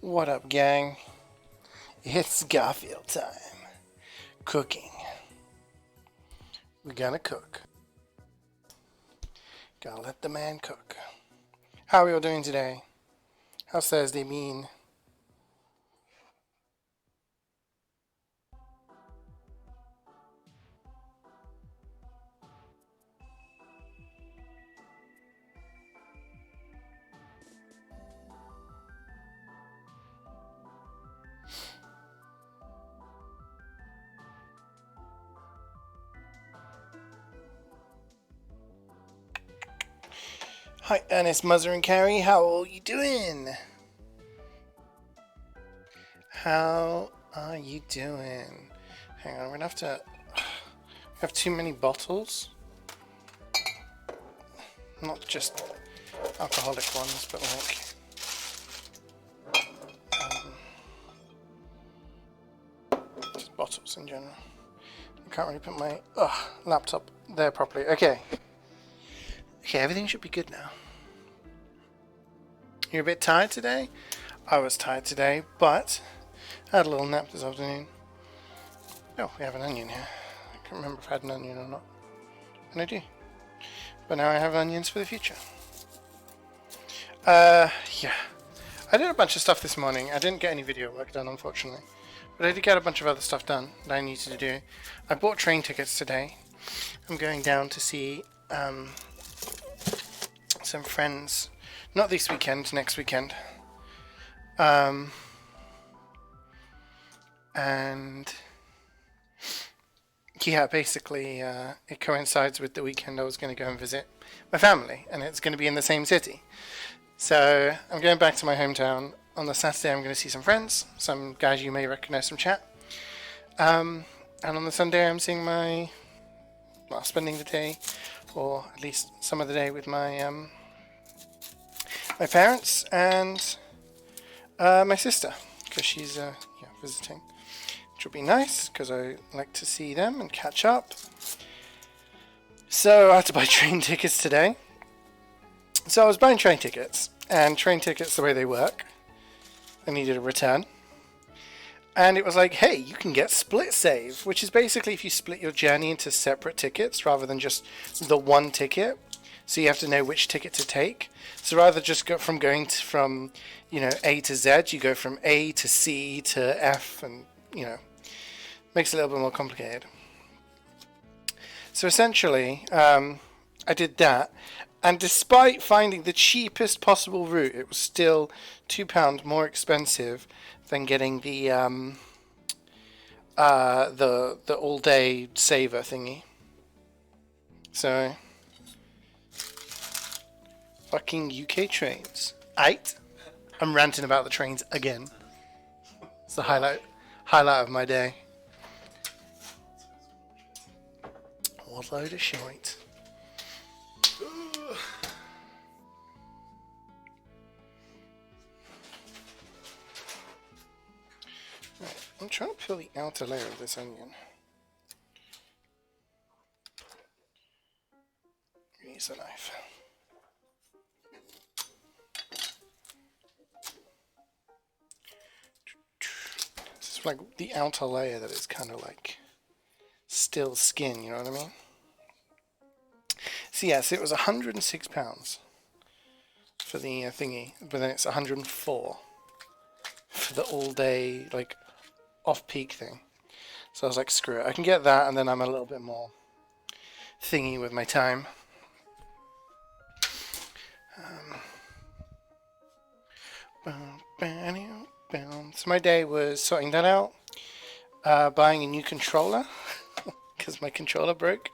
What up, gang? It's Garfield time. Cooking. We gotta cook. Gotta let the man cook. How are we all doing today? How's Thursday been? Hi, Ernest, Muzzer, and Carrie. How are you doing? How are you doing? Hang on, we're gonna have to. We have too many bottles. Not just alcoholic ones, but just bottles in general. I can't really put my laptop there properly. Okay. Okay, everything should be good now. You're a bit tired today? I was tired today, but I had a little nap this afternoon. Oh, we have an onion here. I can't remember if I had an onion or not. And I do. But now I have onions for the future. Yeah. I did a bunch of stuff this morning. I didn't get any video work done, unfortunately. But I did get a bunch of other stuff done that I needed to do. I bought train tickets today. I'm going down to see some friends. Not this weekend, next weekend. And yeah, basically it coincides with the weekend I was going to go and visit my family, and it's going to be in the same city. So I'm going back to my hometown. On the Saturday I'm going to see some friends, some guys you may recognize from chat. And on the Sunday I'm seeing spending the day, or at least some of the day, with my my parents and my sister, because she's visiting, which will be nice because I like to see them and catch up. So I had to buy train tickets today. So I was buying train tickets, and train tickets, the way they work, I needed a return. And it was like, hey, you can get split save, which is basically if you split your journey into separate tickets rather than just the one ticket. So you have to know which ticket to take. So rather just from A to Z, you go from A to C to F, and makes it a little bit more complicated. So essentially, I did that, and despite finding the cheapest possible route, it was still £2 more expensive than getting the all-day saver thingy. So. Fucking UK trains. I'm ranting about the trains again. It's the highlight of my day. What a load of shite. Right, I'm trying to peel the outer layer of this onion. Use a knife. Like the outer layer that is kind of like still skin, you know what I mean? So yes, it was £106 for the thingy, but then it's 104 for the all-day like off-peak thing. So I was like, screw it, I can get that, and then I'm a little bit more thingy with my time. So my day was sorting that out, buying a new controller because my controller broke.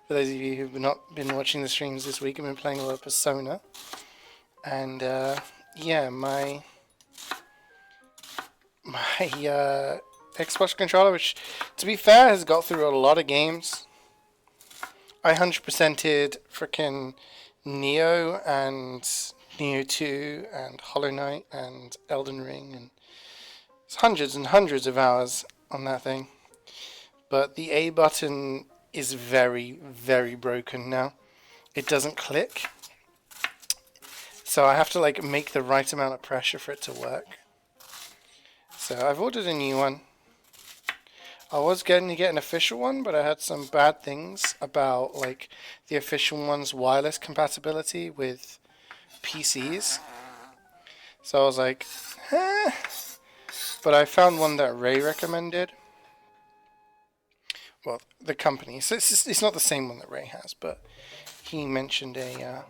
For those of you who've not been watching the streams this week, I've been playing a lot of Persona, and my Xbox controller, which to be fair has got through a lot of games. I 100%ed frickin' Neo and Neo 2 and Hollow Knight and Elden Ring, and it's hundreds and hundreds of hours on that thing. But the A button is very, very broken now. It doesn't click. So I have to like make the right amount of pressure for it to work. So I've ordered a new one. I was going to get an official one, but I had some bad things about like the official one's wireless compatibility with PCs. So I was like, eh. But I found one that Ray recommended. Well, the company. So it's not the same one that Ray has, but he mentioned a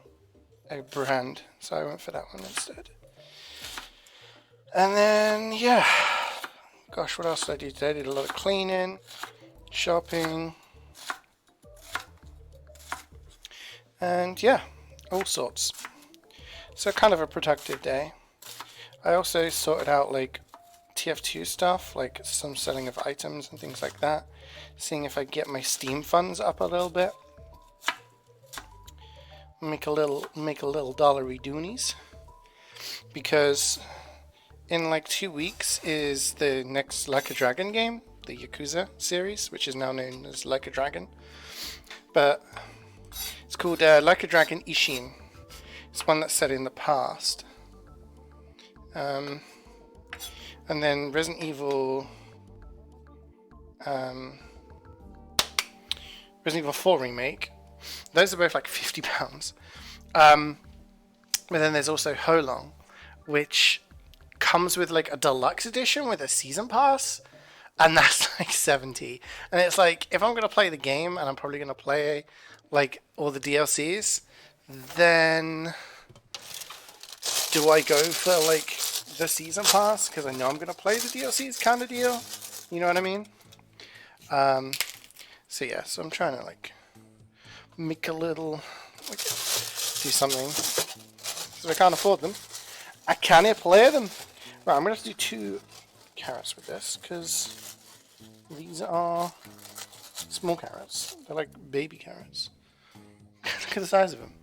brand, so I went for that one instead. And then, yeah. Gosh, what else did I do today? I did a lot of cleaning, shopping, and yeah, all sorts. So kind of a productive day. I also sorted out like TF2 stuff, like some selling of items and things like that. Seeing if I get my Steam funds up a little bit. Make a little dollary doonies. Because in like 2 weeks is the next Like a Dragon game, the Yakuza series, which is now known as Like a Dragon. But it's called Like a Dragon Ishin. It's one that's set in the past. And then Resident Evil 4 remake. Those are both like £50. But then there's also Holong, which comes with like a deluxe edition with a season pass, and that's like 70. And it's like, if I'm gonna play the game, and I'm probably gonna play like all the DLCs, then do I go for like the season pass because I know I'm gonna play the DLCs kind of deal? You know what I mean? So yeah, so I'm trying to like make a little, like, do something because I can't afford them. I can't play them. Right, I'm gonna have to do 2 carrots with this because these are small carrots. They're like baby carrots. Look at the size of them.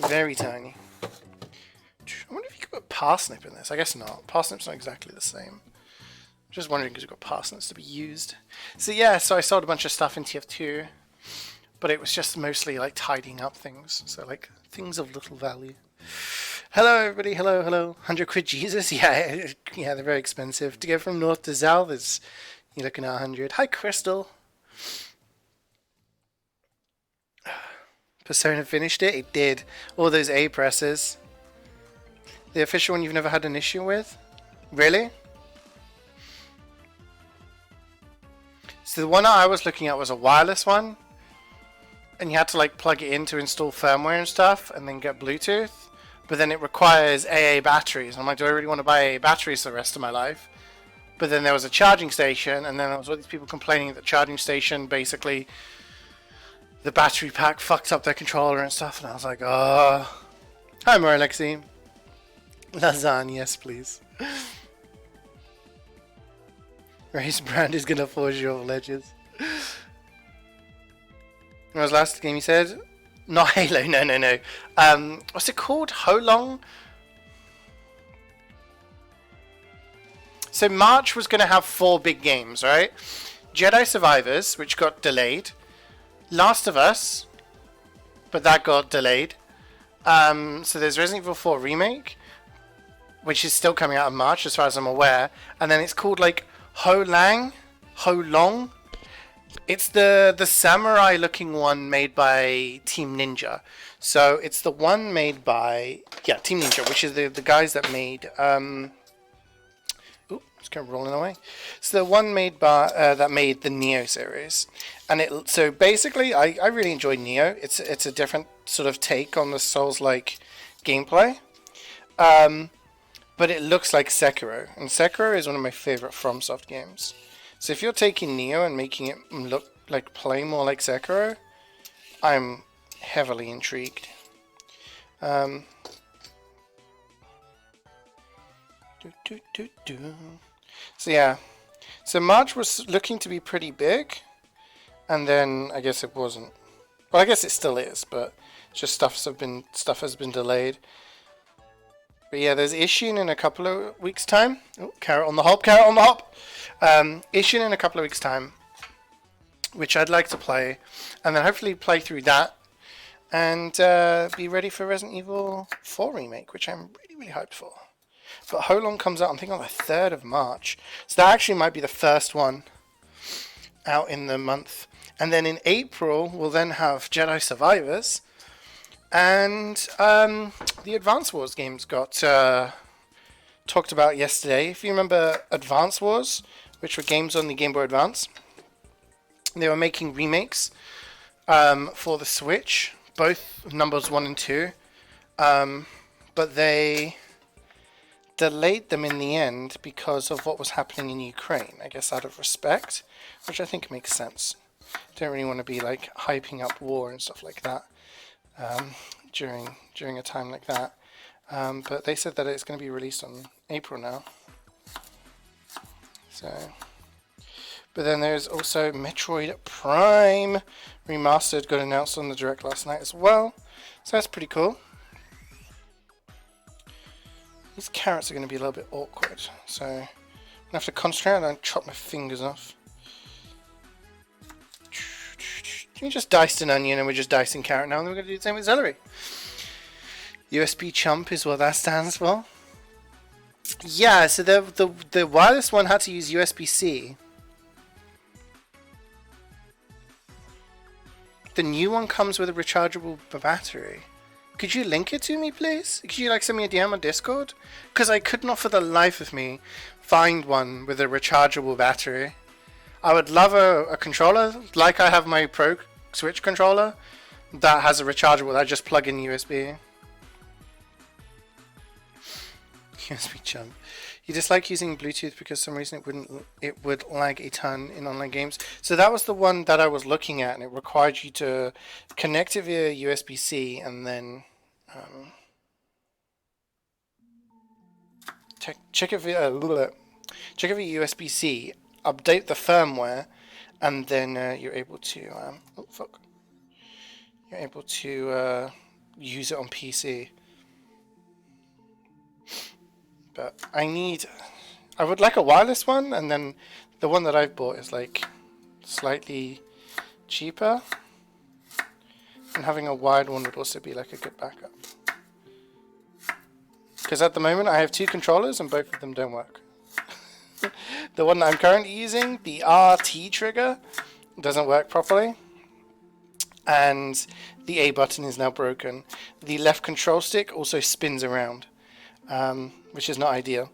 Very tiny. I wonder if you could put parsnip in this. I guess not. Parsnip's not exactly the same. I'm just wondering because we've got parsnips to be used. So yeah, so I sold a bunch of stuff in TF2, but it was just mostly like tidying up things. So like things of little value. Hello everybody, hello. 100 quid Jesus? Yeah, they're very expensive. To go from north to south is, you're looking at 100. Hi Crystal. Persona finished it? It did. All those A presses. The official one you've never had an issue with? Really? So the one I was looking at was a wireless one. And you had to like plug it in to install firmware and stuff and then get Bluetooth. But then it requires AA batteries. I'm like, do I really want to buy AA batteries for the rest of my life? But then there was a charging station, and then there was all these people complaining that the charging station basically, the battery pack fucked up their controller and stuff. And I was like, oh. Hi, more Alexi. Lasagne, yes, please. Race Brand is gonna forge your ledges. What was the last game you said? Not Halo, no. What's it called? Holong? So March was going to have 4 big games, right? Jedi Survivors, which got delayed. Last of Us, but that got delayed. So there's Resident Evil 4 Remake, which is still coming out in March as far as I'm aware. And then it's called like Holong. It's the samurai looking one made by Team Ninja. So it's the one made by Team Ninja, which is the guys that made it's kind of rolling away. It's the one made by that made the Neo series. And so basically I really enjoyed Neo. It's a different sort of take on the Souls-like gameplay. But it looks like Sekiro, and Sekiro is one of my favorite FromSoft games. So if you're taking Neo and making it look like play more like Sekiro, I'm heavily intrigued. So yeah, so March was looking to be pretty big, and then I guess it wasn't. Well, I guess it still is, but just stuff has been delayed. But yeah, there's Ishin in a couple of weeks' time. Oh, carrot on the hop. Ishin in a couple of weeks' time, which I'd like to play, and then hopefully play through that, and be ready for Resident Evil 4 Remake, which I'm really hyped for. But Ho Long comes out, I think, on the 3rd of March. So that actually might be the first one out in the month. And then in April, we'll then have Jedi Survivors. And the Advance Wars games got talked about yesterday. If you remember Advance Wars, which were games on the Game Boy Advance, they were making remakes for the Switch, both numbers 1 and 2. But they delayed them in the end because of what was happening in Ukraine, I guess out of respect, which I think makes sense. Don't really want to be like hyping up war and stuff like that during a time like that. But they said that it's going to be released on April now. So, but then there's also Metroid Prime Remastered got announced on the Direct last night as well. So that's pretty cool. These carrots are going to be a little bit awkward, so I'm going to have to concentrate and don't chop my fingers off. We just diced an onion and we're just dicing carrot now, and then we're going to do the same with celery. USB chump is what that stands for. Yeah, so the wireless one had to use USB-C. The new one comes with a rechargeable battery. Could you link it to me, please? Could you like send me a DM on Discord? Because I could not for the life of me find one with a rechargeable battery. I would love a controller, like I have my Pro Switch controller, that has a rechargeable that I just plug in USB. USB chump. You dislike using Bluetooth because for some reason it would lag a ton in online games. So that was the one that I was looking at, and it required you to connect it via USB-C and then check it via USB-C, update the firmware, and then you're able to you're able to use it on PC. But I would like a wireless one, and then the one that I've bought is like slightly cheaper, and having a wired one would also be like a good backup. Because at the moment I have 2 controllers and both of them don't work. The one that I'm currently using, the RT trigger, doesn't work properly, and the A button is now broken. The left control stick also spins around, which is not ideal.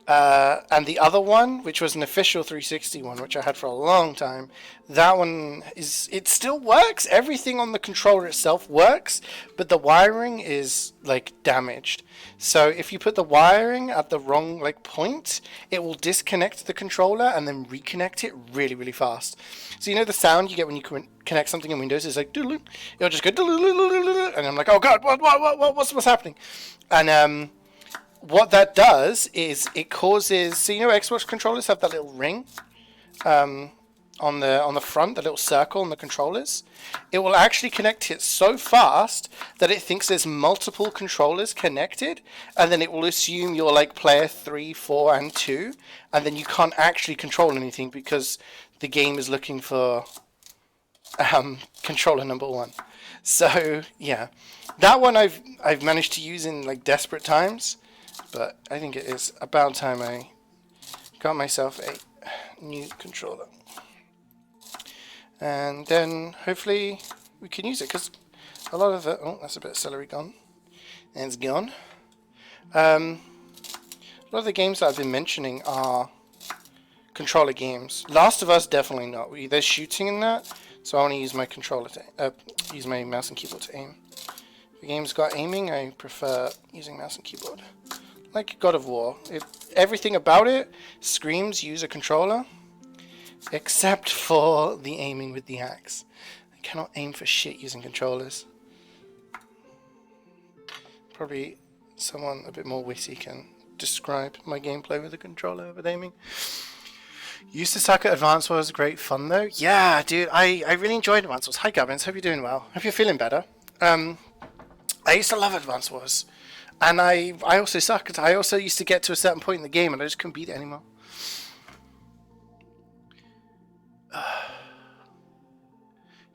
And the other one, which was an official 360 one, which I had for a long time, that one it still works. Everything on the controller itself works, but the wiring is like damaged. So if you put the wiring at the wrong like point, it will disconnect the controller and then reconnect it really, really fast. So you know the sound you get when you connect something in Windows is like it'll just go and I'm like, oh god, what's happening? And what that does is it causes, so you know Xbox controllers have that little ring on the front, the little circle on the controllers. It will actually connect it so fast that it thinks there's multiple controllers connected, and then it will assume you're like player 3, 4, and 2, and then you can't actually control anything because the game is looking for controller number 1. So yeah, that one I've managed to use in like desperate times. But I think it is about time I got myself a new controller. And then hopefully we can use it, because a lot of it... Oh, that's a bit of celery gone. And it's gone. A lot of the games that I've been mentioning are controller games. Last of Us, definitely not. There's shooting in that, so I want to use my controller to... use my mouse and keyboard to aim. If the game's got aiming, I prefer using mouse and keyboard. Like God of War. Everything about it screams use a controller, except for the aiming with the axe. I cannot aim for shit using controllers. Probably someone a bit more witty can describe my gameplay with a controller with aiming. Used to suck at Advance Wars, great fun though. Yeah, dude, I really enjoyed Advance Wars. Hi Gubbins, hope you're doing well. Hope you're feeling better. I used to love Advance Wars. And I also sucked. I also used to get to a certain point in the game and I just couldn't beat it anymore.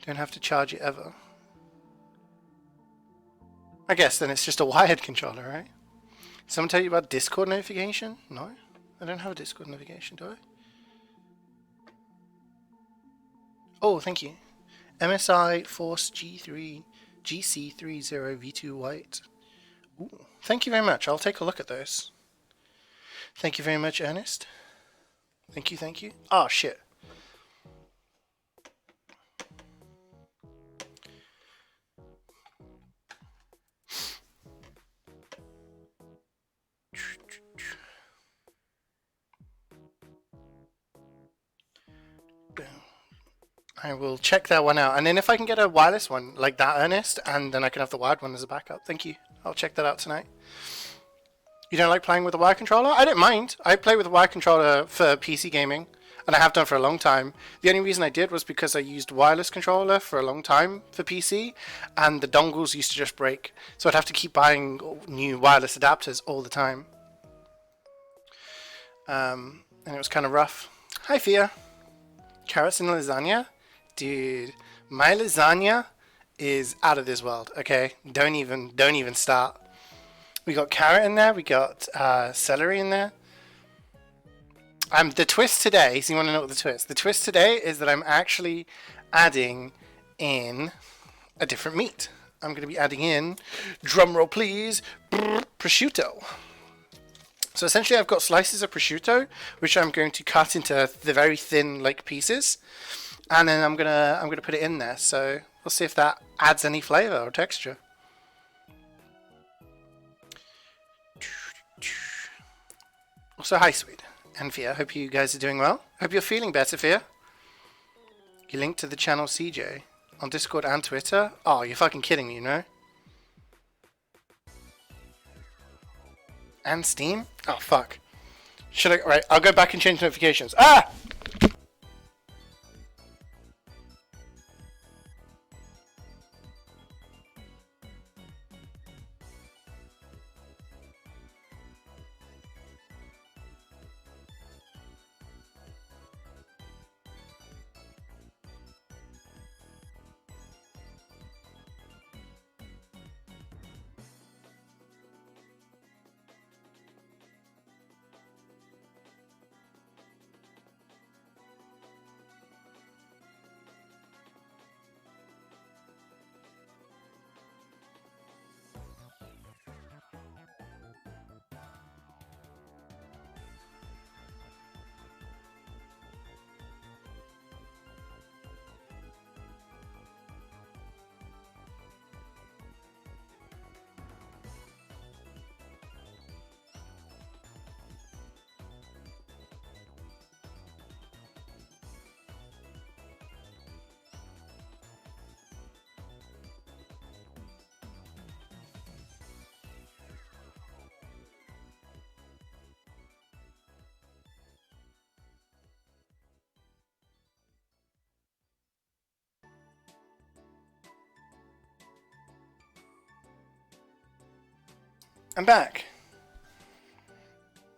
Don't have to charge it ever. I guess then it's just a wired controller, right? Someone tell you about Discord notification? No? I don't have a Discord notification, do I? Oh, thank you. MSI Force G3 GC30V2 White. Ooh, thank you very much. I'll take a look at those. Thank you very much, Ernest. Thank you, thank you. Oh, shit. I will check that one out. And then if I can get a wireless one like that, Ernest, and then I can have the wired one as a backup. Thank you. I'll check that out tonight. You don't like playing with a wire controller? I don't mind. I play with a wire controller for PC gaming, and I have done for a long time. The only reason I did was because I used wireless controller for a long time for PC, and the dongles used to just break. So I'd have to keep buying new wireless adapters all the time. And it was kind of rough. Hi, Fia. Carrots and lasagna? Dude, my lasagna is out of this world, okay? Don't even start. We got carrot in there, we got celery in there. The twist today, so you want to know what the twist? The twist today is that I'm actually adding in a different meat. I'm going to be adding in, drumroll please, prosciutto. So essentially I've got slices of prosciutto, which I'm going to cut into the very thin like pieces. And then I'm gonna put it in there, so we'll see if that adds any flavor or texture. Also, hi, sweet. And Fia, hope you guys are doing well. Hope you're feeling better, Fia. You linked to the channel CJ on Discord and Twitter. Oh, you're fucking kidding me, you know? And Steam? Oh, fuck. Should I? Right, I'll go back and change notifications. Ah! I'm back.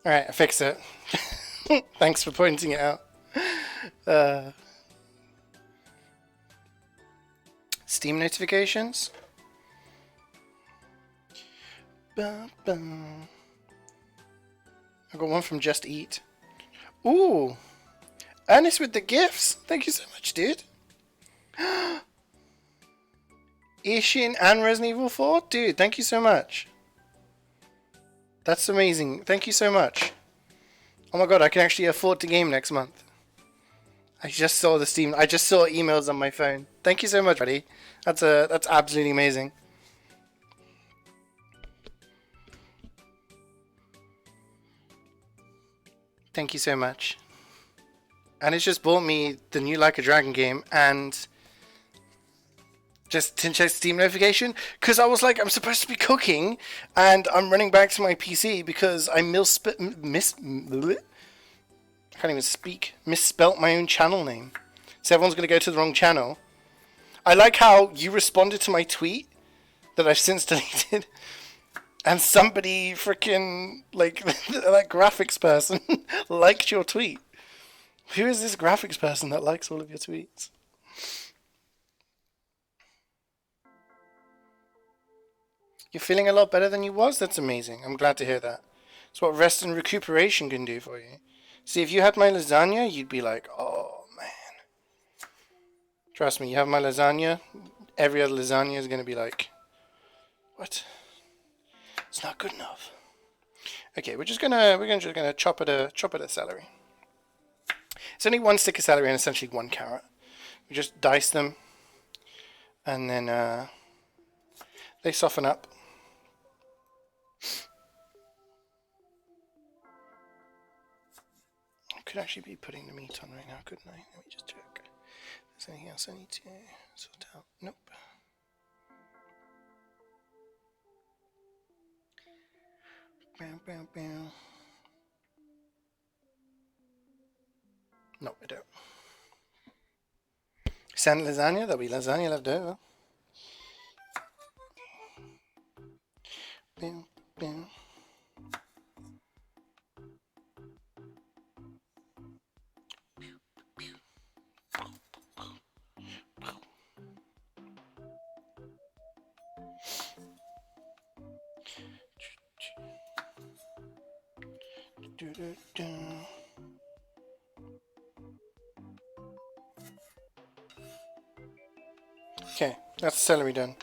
Alright, I fixed it. Thanks for pointing it out. Steam notifications? I got one from Just Eat. Ooh! Ernest with the gifts! Thank you so much, dude. Ishin and Resident Evil 4? Dude, thank you so much. That's amazing. Thank you so much. Oh my god, I can actually afford to game next month. I just saw the Steam. I just saw emails on my phone. Thank you so much, buddy. That's absolutely amazing. Thank you so much. And it's just bought me the new Like a Dragon game and just to check Steam notification, because I was like, I'm supposed to be cooking, and I'm running back to my PC because I I can't even speak. Misspelt my own channel name. So everyone's going to go to the wrong channel. I like how you responded to my tweet that I've since deleted, and somebody freaking like that graphics person liked your tweet. Who is this graphics person that likes all of your tweets? You're feeling a lot better than you was? That's amazing. I'm glad to hear that. It's what rest and recuperation can do for you. See, if you had my lasagna, you'd be like, oh, man. Trust me, you have my lasagna, every other lasagna is going to be like, what? It's not good enough. Okay, we're just gonna chop it a celery. It's only one stick of celery and essentially one carrot. We just dice them, and then they soften up. I could actually be putting the meat on right now, couldn't I? Let me just check. Is there anything else I need to sort out? Nope. Bow, bow, bow. No, I don't. Send lasagna, there'll be lasagna left over. Bow, bow. Okay, that's the celery done.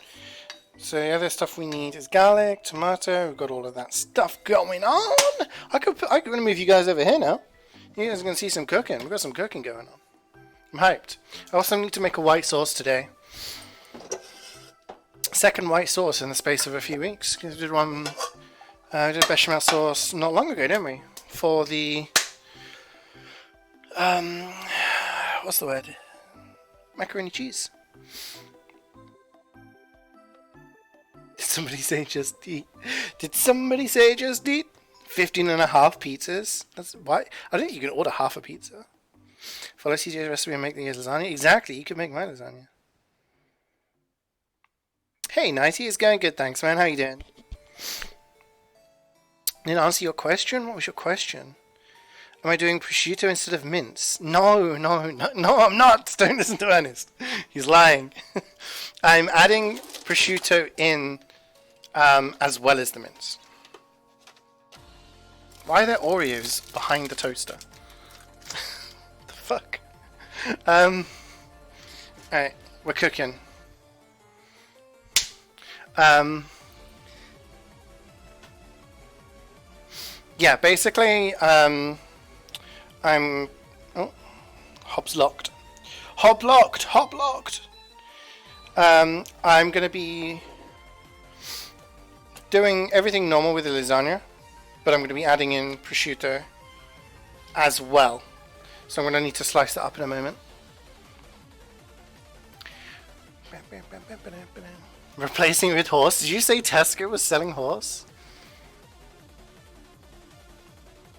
So the other stuff we need is garlic, tomato. We've got all of that stuff going on. I'm gonna move you guys over here now. You guys are gonna see some cooking. We've got some cooking going on. I'm hyped. I also need to make a white sauce today. Second white sauce in the space of a few weeks. We did one. We did bechamel sauce not long ago, didn't we? For the what's the word? Macaroni cheese. Did somebody say just eat? Did somebody say just eat? 15.5 pizzas? That's why. I think you can order half a pizza. Follow CJ's recipe and make the lasagna. Exactly, you could make my lasagna. Hey, Nighty, it's going good, thanks, man. How you doing? Didn't answer your question? What was your question? Am I doing prosciutto instead of mince? No, I'm not. Don't listen to Ernest. He's lying. I'm adding prosciutto in as well as the mince. Why are there Oreos behind the toaster? The fuck? Alright, we're cooking. Yeah, basically, I'm... Oh, hob's locked. Hob locked! I'm going to be doing everything normal with the lasagna, but I'm going to be adding in prosciutto as well. So I'm going to need to slice that up in a moment. Replacing it with horse? Did you say Tesco was selling horse?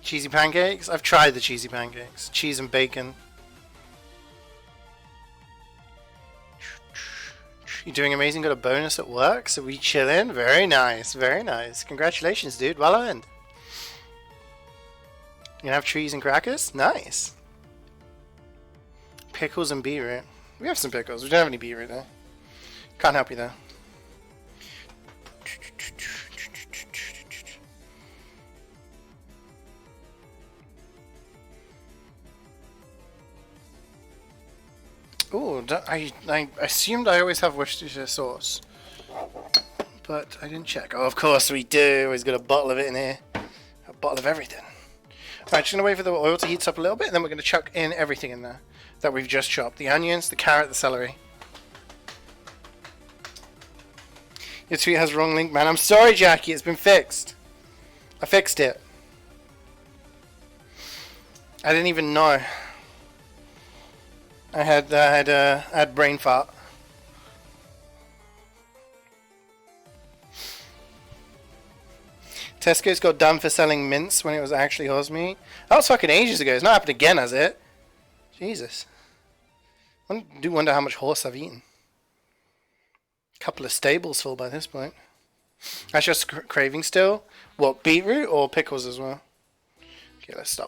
Cheesy pancakes? I've tried the cheesy pancakes. Cheese and bacon. You're doing amazing. Got a bonus at work, so we chillin'. Very nice, very nice. Congratulations, dude. Well earned. You gonna have trees and crackers? Nice. Pickles and beetroot. We have some pickles. We don't have any beetroot though. Can't help you though. Ooh, I assumed I always have Worcestershire sauce, but I didn't check. Oh, of course we do. Always got a bottle of it in here. A bottle of everything. Alright, just gonna wait for the oil to heat up a little bit, and then we're gonna chuck in everything in there that we've just chopped. The onions, the carrot, the celery. Your tweet has wrong link, man. I'm sorry, Jackie. It's been fixed. I fixed it. I didn't even know. I had brain fart. Tesco's got done for selling mince when it was actually horse meat. That was fucking ages ago. It's not happened again, has it? Jesus. I do wonder how much horse I've eaten. A couple of stables full by this point. That's just craving still. What, beetroot or pickles as well? Okay, let's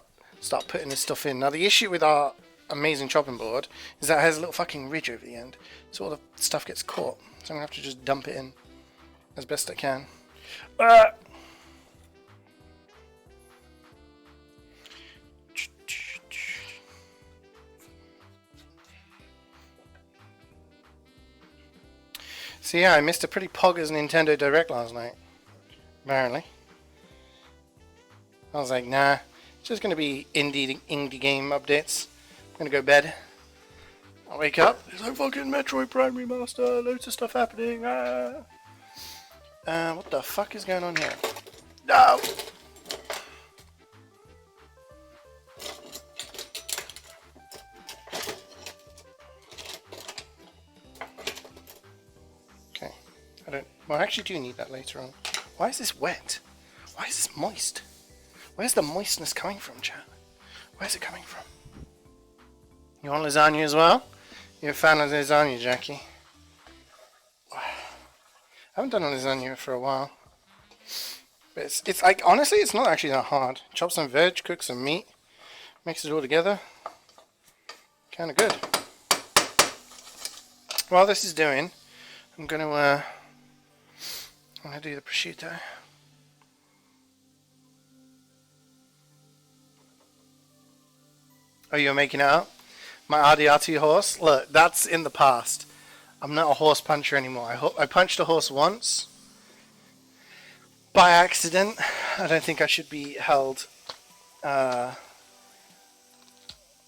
start putting this stuff in. Now the issue with our amazing chopping board is that it has a little fucking ridge over the end, so all the stuff gets caught. So I'm gonna have to just dump it in as best I can. So yeah, I missed a pretty poggers Nintendo Direct last night. Apparently. I was like, nah, it's just going to be indie game updates. I'm going to go to bed. I'll wake up. It's like fucking Metroid Prime Remaster. Loads of stuff happening. What the fuck is going on here? No! Okay. Well, I actually do need that later on. Why is this wet? Why is this moist? Where's the moistness coming from, chat? Where's it coming from? You want lasagna as well? You're a fan of lasagna, Jackie? I haven't done a lasagna for a while. But it's like, honestly, it's not actually that hard. Chop some veg, cook some meat, mix it all together. Kind of good. While this is doing, I'm gonna do the prosciutto. Oh, you're making it up? My RDR2 horse? Look, that's in the past. I'm not a horse puncher anymore. I punched a horse once. By accident. I don't think I should be held, you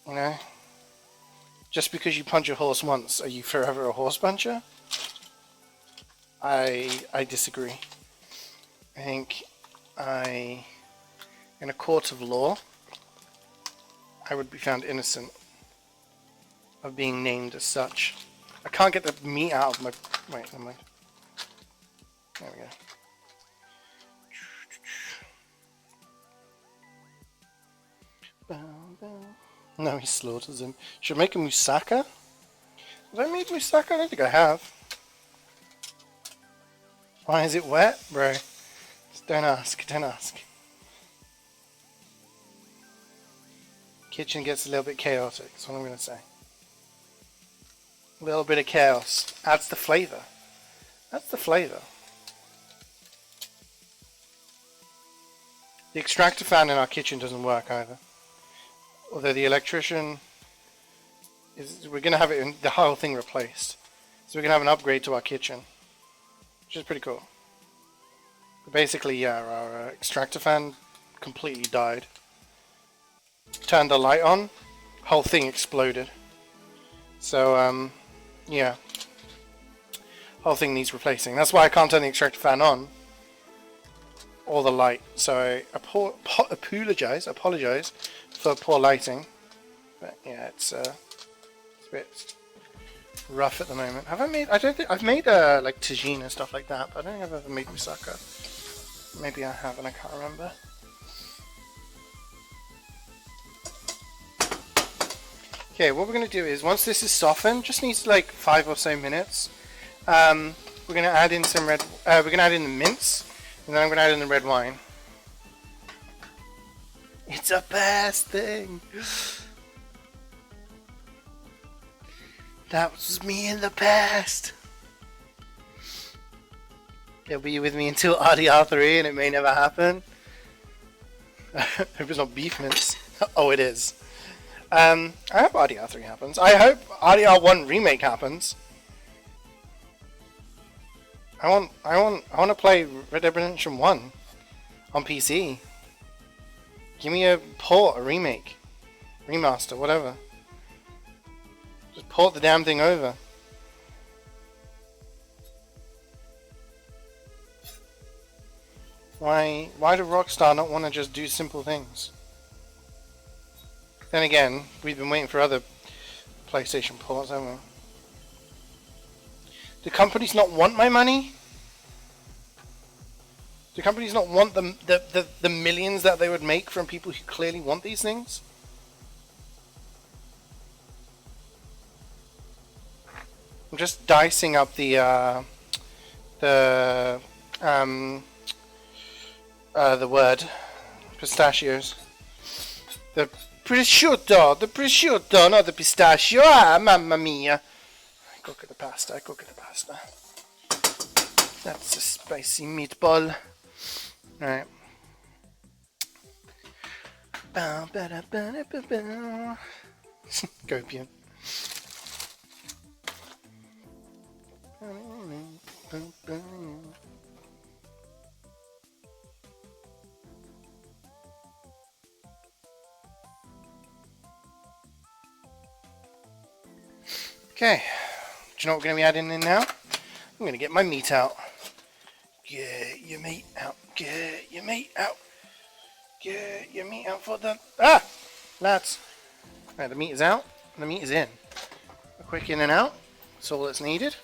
know? Just because you punch a horse once, are you forever a horse puncher? I disagree. I think in a court of law, I would be found innocent of being named as such. I can't get the meat out of my... Wait, never mind. There we go. No, he slaughters him. Should I make a moussaka? Have I made moussaka? I don't think I have. Why is it wet? Bro, just don't ask, don't ask. Kitchen gets a little bit chaotic, that's what I'm going to say. A little bit of chaos adds the flavour. That's the flavour. The extractor fan in our kitchen doesn't work either. Although the electrician we're going to have the whole thing replaced. So we're going to have an upgrade to our kitchen, which is pretty cool. But basically, yeah, our extractor fan completely died. Turned the light on, whole thing exploded. So, yeah. Whole thing needs replacing. That's why I can't turn the extractor fan on. Or the light. So I apologize for poor lighting. But yeah, it's a bit rough at the moment. Have I made? I don't think I've made like tagine and stuff like that, but I don't think I've ever made moussaka. Maybe I have and I can't remember. Okay, what we're gonna do is once this is softened, just needs like 5 or so minutes. We're gonna add in some red. We're gonna add in the mince, and then I'm gonna add in the red wine. It's a best thing. That was me in the past. It'll be with me until RDR3, and it may never happen. I hope it's not beef mince. Oh, it is. I hope RDR3 happens. I hope RDR1 remake happens. I want to play Red Dead Redemption 1 on PC. Give me a port, a remake, remaster, whatever. Just port the damn thing over. Why do Rockstar not want to just do simple things? Then again, we've been waiting for other PlayStation ports, haven't we? Do companies not want my money? Do companies not want the millions that they would make from people who clearly want these things? I'm just dicing up the word pistachios. The prosciutto, not the pistachio. Ah, mamma mia! I cook the pasta. That's a spicy meatball. Alright. Gopian. Okay, do you know what we're going to be adding in now? I'm going to get my meat out. Get your meat out. Get your meat out. Get your meat out for the... Ah! Lads. Right, the meat is out. The meat is in. A quick in and out. That's all that's needed.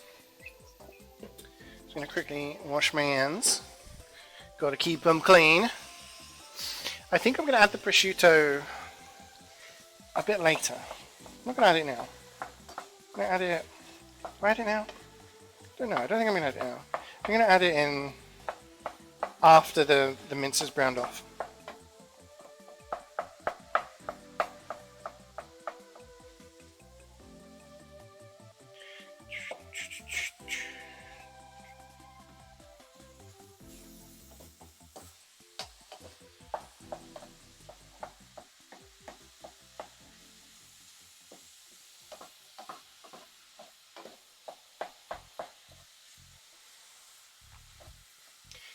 Just going to quickly wash my hands. Got to keep them clean. I think I'm going to add the prosciutto a bit later. I'm not going to add it now. I'm going to add it... Will I add it now? I don't know. I don't think I'm going to add it now. I'm going to add it in after the mince is browned off.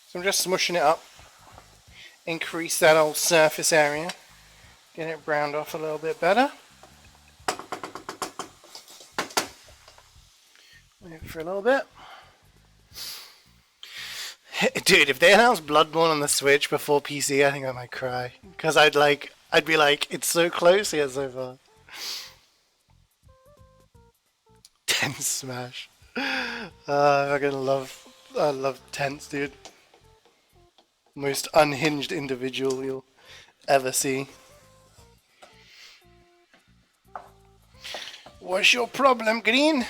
So I'm just smushing it up, increase that old surface area, get it browned off a little bit better. Wait for a little bit. Dude, if they announced Bloodborne on the Switch before PC, I think I might cry. Because I'd be like, it's so close yet so far. 10 Smash. I love Tense, dude. Most unhinged individual you'll ever see. What's your problem, Green?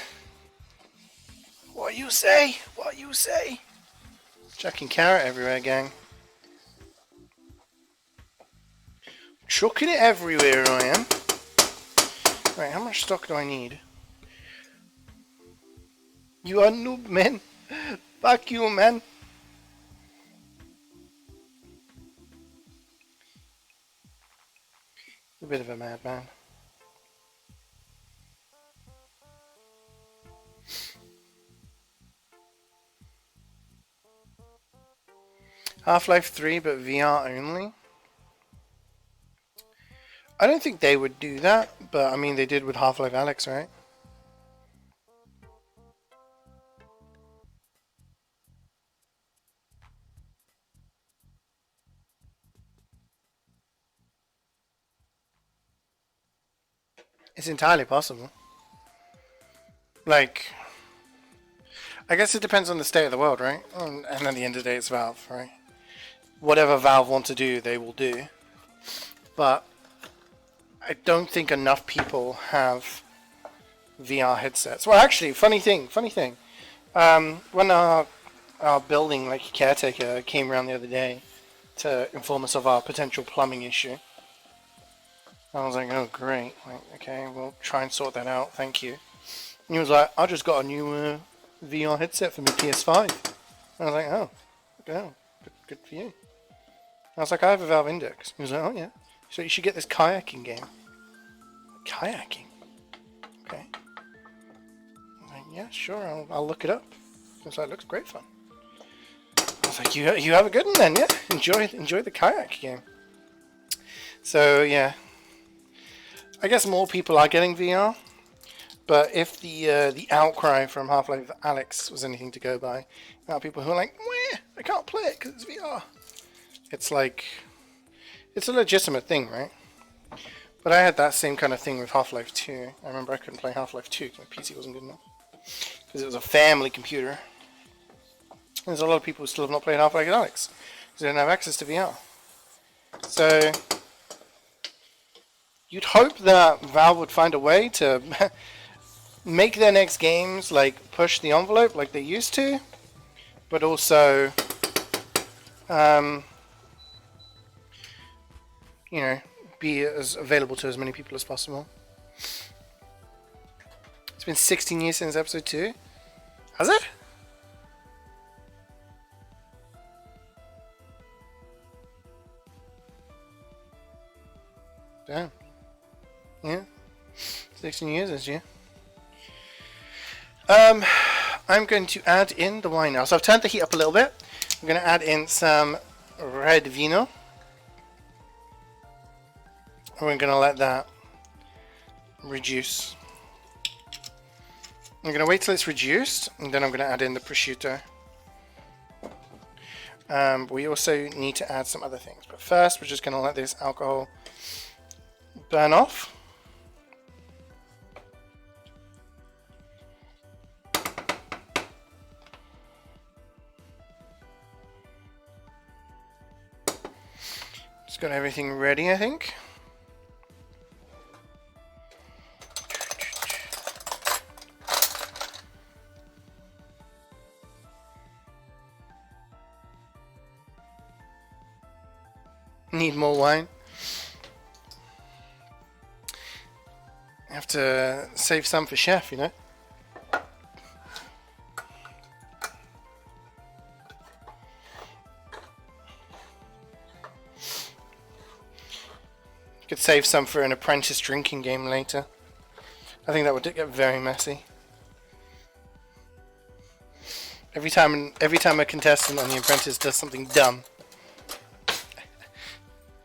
What you say? What you say? Chucking carrot everywhere, gang. Chucking it everywhere I am. Right, how much stock do I need? You are noob, man. Fuck you, man. A bit of a madman. Half-Life 3, but VR only? I don't think they would do that, but I mean they did with Half-Life Alyx, right? It's entirely possible. Like, I guess it depends on the state of the world, right? And at the end of the day, it's Valve, right? Whatever Valve want to do, they will do. But I don't think enough people have VR headsets. Well, actually, funny thing. When our building caretaker came around the other day to inform us of our potential plumbing issue, I was like, oh great, okay, we'll try and sort that out, thank you. And he was like, I just got a new VR headset for my PS5. And I was like, oh, good for you. I was like, I have a Valve Index. He was like, oh yeah, so you should get this kayaking game. Kayaking? Okay. I'm like, yeah, sure, I'll look it up. He was like, looks great fun. I was like, you have a good one then, yeah? Enjoy the kayak game. So yeah. I guess more people are getting VR, but if the outcry from Half-Life Alyx was anything to go by, there are people who are like, meh, I can't play it because it's VR. It's like, it's a legitimate thing, right? But I had that same kind of thing with Half-Life 2. I remember I couldn't play Half-Life 2 because my PC wasn't good enough. Because it was a family computer. There's a lot of people who still have not played Half-Life Alyx because they didn't have access to VR. So you'd hope that Valve would find a way to make their next games push the envelope like they used to, but also, be as available to as many people as possible. It's been 16 years since episode 2. Has it? Damn. Yeah. 16 years this year. I'm going to add in the wine now. So I've turned the heat up a little bit. I'm going to add in some red vino. And we're going to let that reduce. I'm going to wait till it's reduced, and then I'm going to add in the prosciutto. We also need to add some other things. But first, we're just going to let this alcohol burn off. Just got everything ready, I think. Need more wine. Have to save some for chef, you know. Could save some for an apprentice drinking game later. I think that would get very messy. Every time a contestant on The Apprentice does something dumb,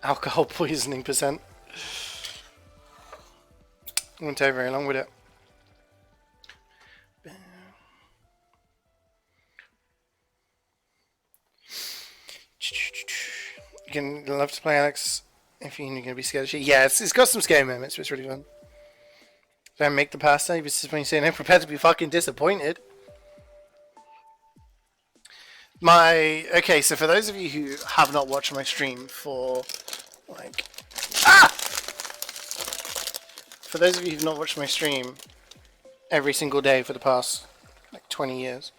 alcohol poisoning percent. Won't take very long, would it? You can love to play Alex if you're going to be scared of shit. Yeah, it's got some scary moments, but it's really fun. Don't make the pasta. You're saying I'm prepared to be fucking disappointed. Okay, so for those of you who have not watched my stream for like for those of you who've not watched my stream every single day for the past like 20 years,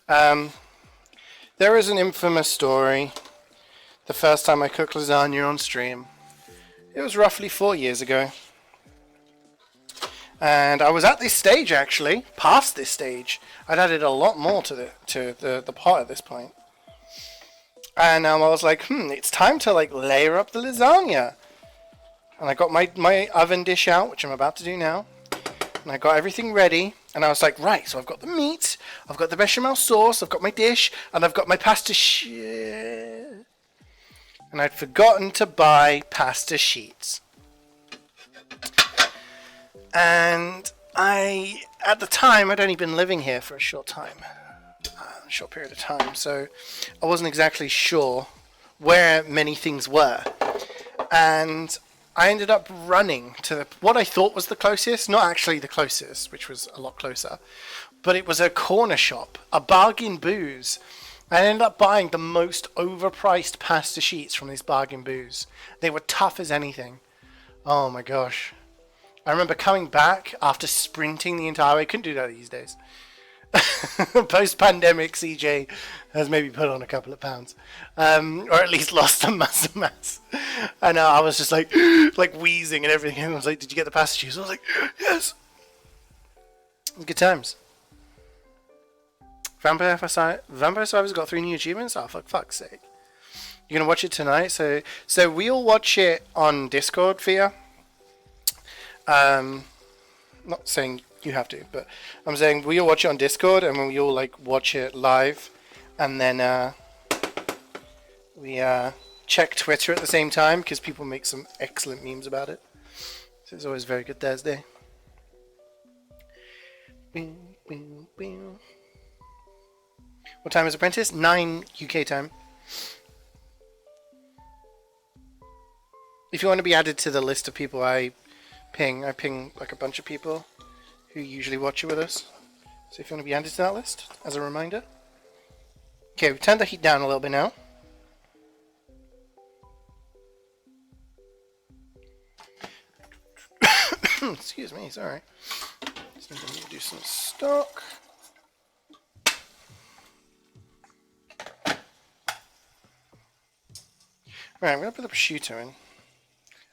there is an infamous story. The first time I cooked lasagna on stream, it was roughly 4 years ago. And I was at this stage, actually, past this stage. I'd added a lot more to the pot at this point. And I was like, it's time to like layer up the lasagna. And I got my oven dish out, which I'm about to do now. And I got everything ready. And I was like, right, so I've got the meat, I've got the bechamel sauce, I've got my dish, and I've got my pasta sheet. And I'd forgotten to buy pasta sheets. And at the time, I'd only been living here for a short period of time, so I wasn't exactly sure where many things were. And I ended up running to what I thought was the closest, not actually the closest, which was a lot closer, but it was a corner shop, a bargain booze. I ended up buying the most overpriced pasta sheets from this bargain booze. They were tough as anything. Oh my gosh. I remember coming back after sprinting the entire way. Couldn't do that these days. Post-pandemic, CJ has maybe put on a couple of pounds, or at least lost some muscle mass. And I was just like wheezing and everything. And I was like, "Did you get the pasta cheese?" I was like, "Yes." Good times. Vampire Survivors got 3 new achievements. Oh, for fuck's sake! You're gonna watch it tonight, so we'll watch it on Discord, Fia. Not saying you have to, but I'm saying we'll watch it on Discord, and we all like watch it live, and then we check Twitter at the same time because people make some excellent memes about it. So it's always a very good Thursday. What time is Apprentice? 9 UK time. If you want to be added to the list of people I ping like a bunch of people who usually watch it with us. So if you want to be added to that list, as a reminder. Okay, we've turned the heat down a little bit now. Excuse me, sorry. Just need to do some stock. Right, I'm going to put the prosciutto in.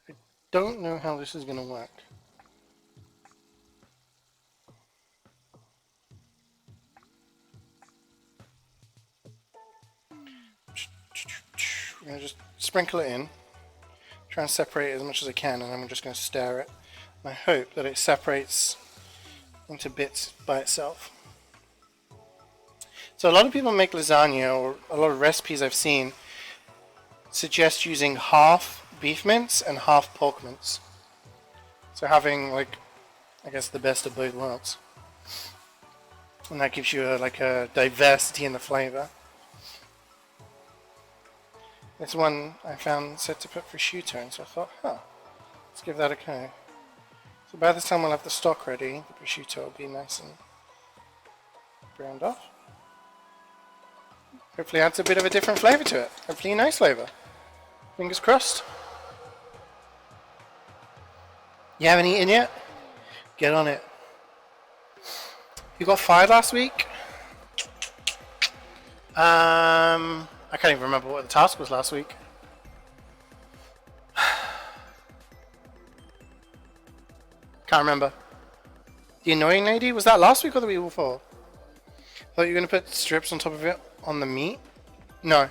I don't know how this is going to work. We're going to just sprinkle it in. Try and separate it as much as I can, and I'm just going to stir it. And I hope that it separates into bits by itself. So a lot of people make lasagna, or a lot of recipes I've seen suggest using half beef mince and half pork mince. So having, like, I guess the best of both worlds. And that gives you a diversity in the flavour. This one I found said to put prosciutto in, so I thought, let's give that a go. So by the time we'll have the stock ready, the prosciutto will be nice and browned off. Hopefully adds a bit of a different flavour to it. Hopefully a nice flavour. Fingers crossed. You haven't eaten yet? Get on it. You got fired last week? I can't even remember what the task was last week. Can't remember. The annoying lady? Was that last week or the week before? Thought you were going to put strips on top of it on the meat? No.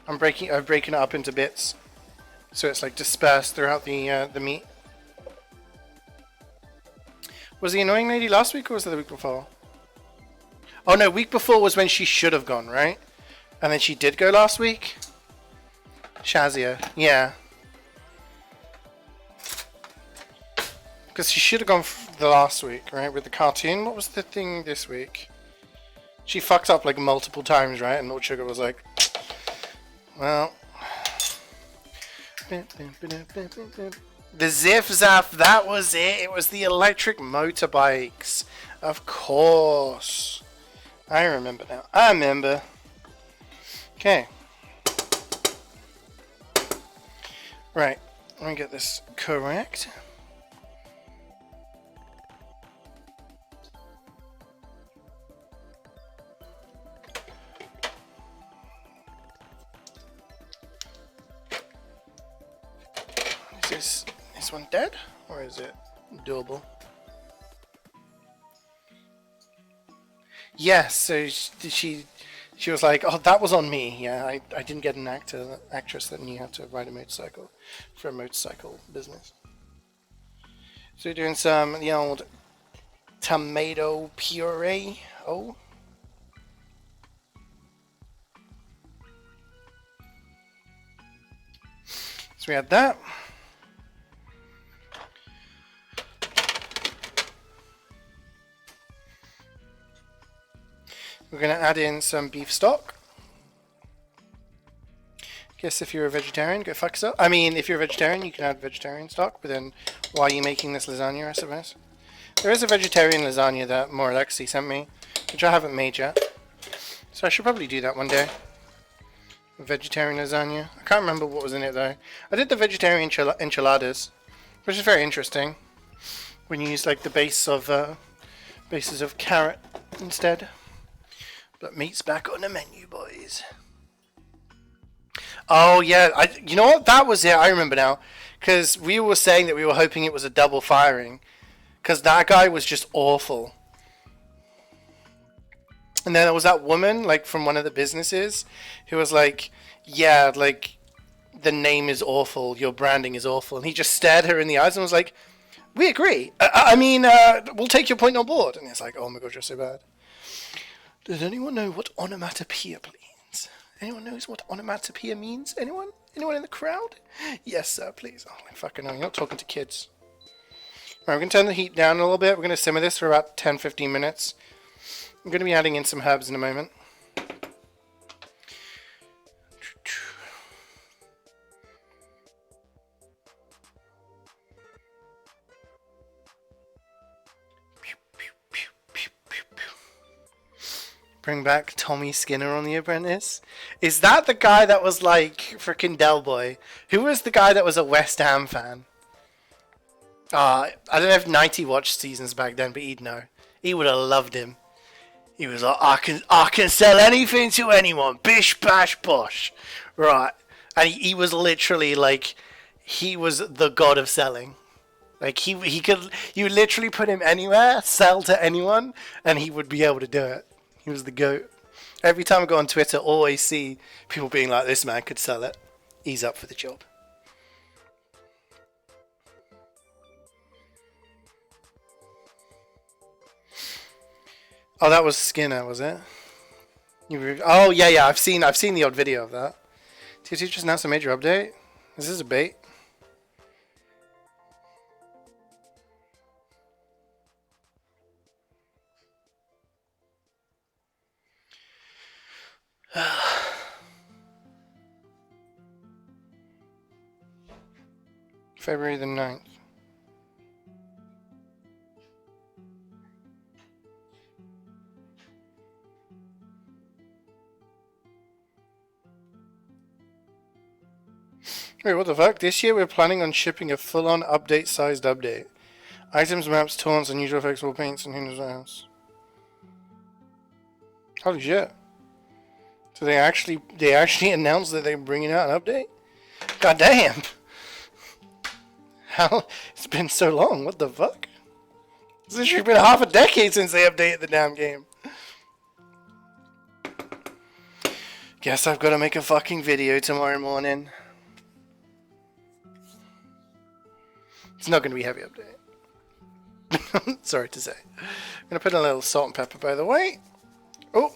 I'm breaking it up into bits, so it's like dispersed throughout the meat. Was the annoying lady last week or was it the week before? Oh no, week before was when she should have gone, right? And then she did go last week? Shazia, yeah. Because she should have gone the last week, right? With the cartoon. What was the thing this week? She fucked up like multiple times, right? And Lord Sugar was like, well. The Ziff Zaff, that was it. It was the electric motorbikes. Of course. I remember now. I remember. Okay. Right. Let me get this correct. Is this one dead? Or is it doable? Yes, so she was like, oh, that was on me. Yeah, I didn't get an actress that knew how to ride a motorcycle for a motorcycle business. So we're doing some the old tomato puree. Oh. So we had that. We're going to add in some beef stock. Guess if you're a vegetarian, go fuck yourself. I mean, if you're a vegetarian, you can add vegetarian stock, but then why are you making this lasagna, I suppose? There is a vegetarian lasagna that more Alexi sent me, which I haven't made yet. So I should probably do that one day. A vegetarian lasagna. I can't remember what was in it though. I did the vegetarian enchiladas, which is very interesting. When you use like the bases of carrot instead. But meat's back on the menu, boys. Oh yeah, you know what? That was it. I remember now, because we were saying that we were hoping it was a double firing, because that guy was just awful. And then there was that woman, like from one of the businesses, who was like, "Yeah, like the name is awful, your branding is awful," and he just stared her in the eyes and was like, "We agree. I mean, we'll take your point on board." And it's like, "Oh my god, you're so bad." Does anyone know what onomatopoeia means? Anyone knows what onomatopoeia means? Anyone? Anyone in the crowd? Yes, sir, please. Oh, I fucking know. You're not talking to kids. Alright, we're going to turn the heat down a little bit. We're going to simmer this for about 10-15 minutes. I'm going to be adding in some herbs in a moment. Bring back Tommy Skinner on The Apprentice. Is that the guy that was like freaking Del Boy? Who was the guy that was a West Ham fan? I don't know if 90 watched seasons back then, but he'd know. He would have loved him. He was like, I can sell anything to anyone. Bish, bash, bosh. Right. And he was literally like, he was the god of selling. Like he could, you literally put him anywhere, sell to anyone, and he would be able to do it. He was the GOAT. Every time I go on Twitter, always see people being like, this man could sell it. He's up for the job. Oh, that was Skinner, was it? Oh, yeah. I've seen the odd video of that. TFT just announced a major update. Is this a bait? February the 9th. Wait, what the fuck? This year we're planning on shipping a full-on update-sized update. Items, maps, taunts, unusual effects, wall paints, and who knows what else. Holy shit. So they actually announced that they're bringing out an update? God damn! How? It's been so long, what the fuck? It's literally been half a decade since they updated the damn game. Guess I've got to make a fucking video tomorrow morning. It's not going to be a heavy update. Sorry to say. I'm going to put in a little salt and pepper, by the way. Oh,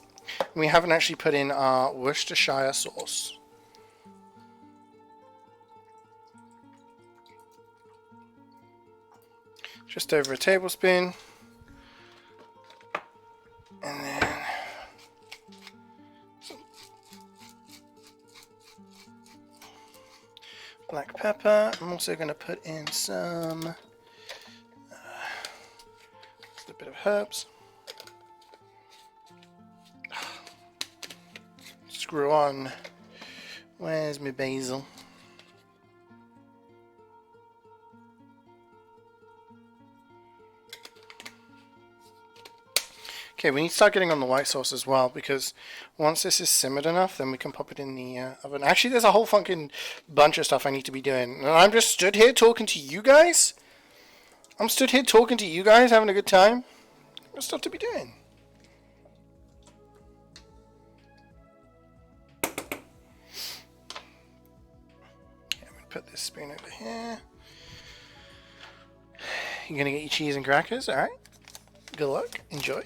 we haven't actually put in our Worcestershire sauce. Just over a tablespoon. And then black pepper. I'm also going to put in some just a bit of herbs. Screw on. Where's my basil? Okay, we need to start getting on the white sauce as well, because once this is simmered enough, then we can pop it in the oven. Actually, there's a whole fucking bunch of stuff I need to be doing. And I'm just stood here talking to you guys. I'm stood here talking to you guys, having a good time. There's stuff to be doing. Okay, I'm going to put this spoon over here. You're going to get your cheese and crackers, alright? Good luck. Enjoy.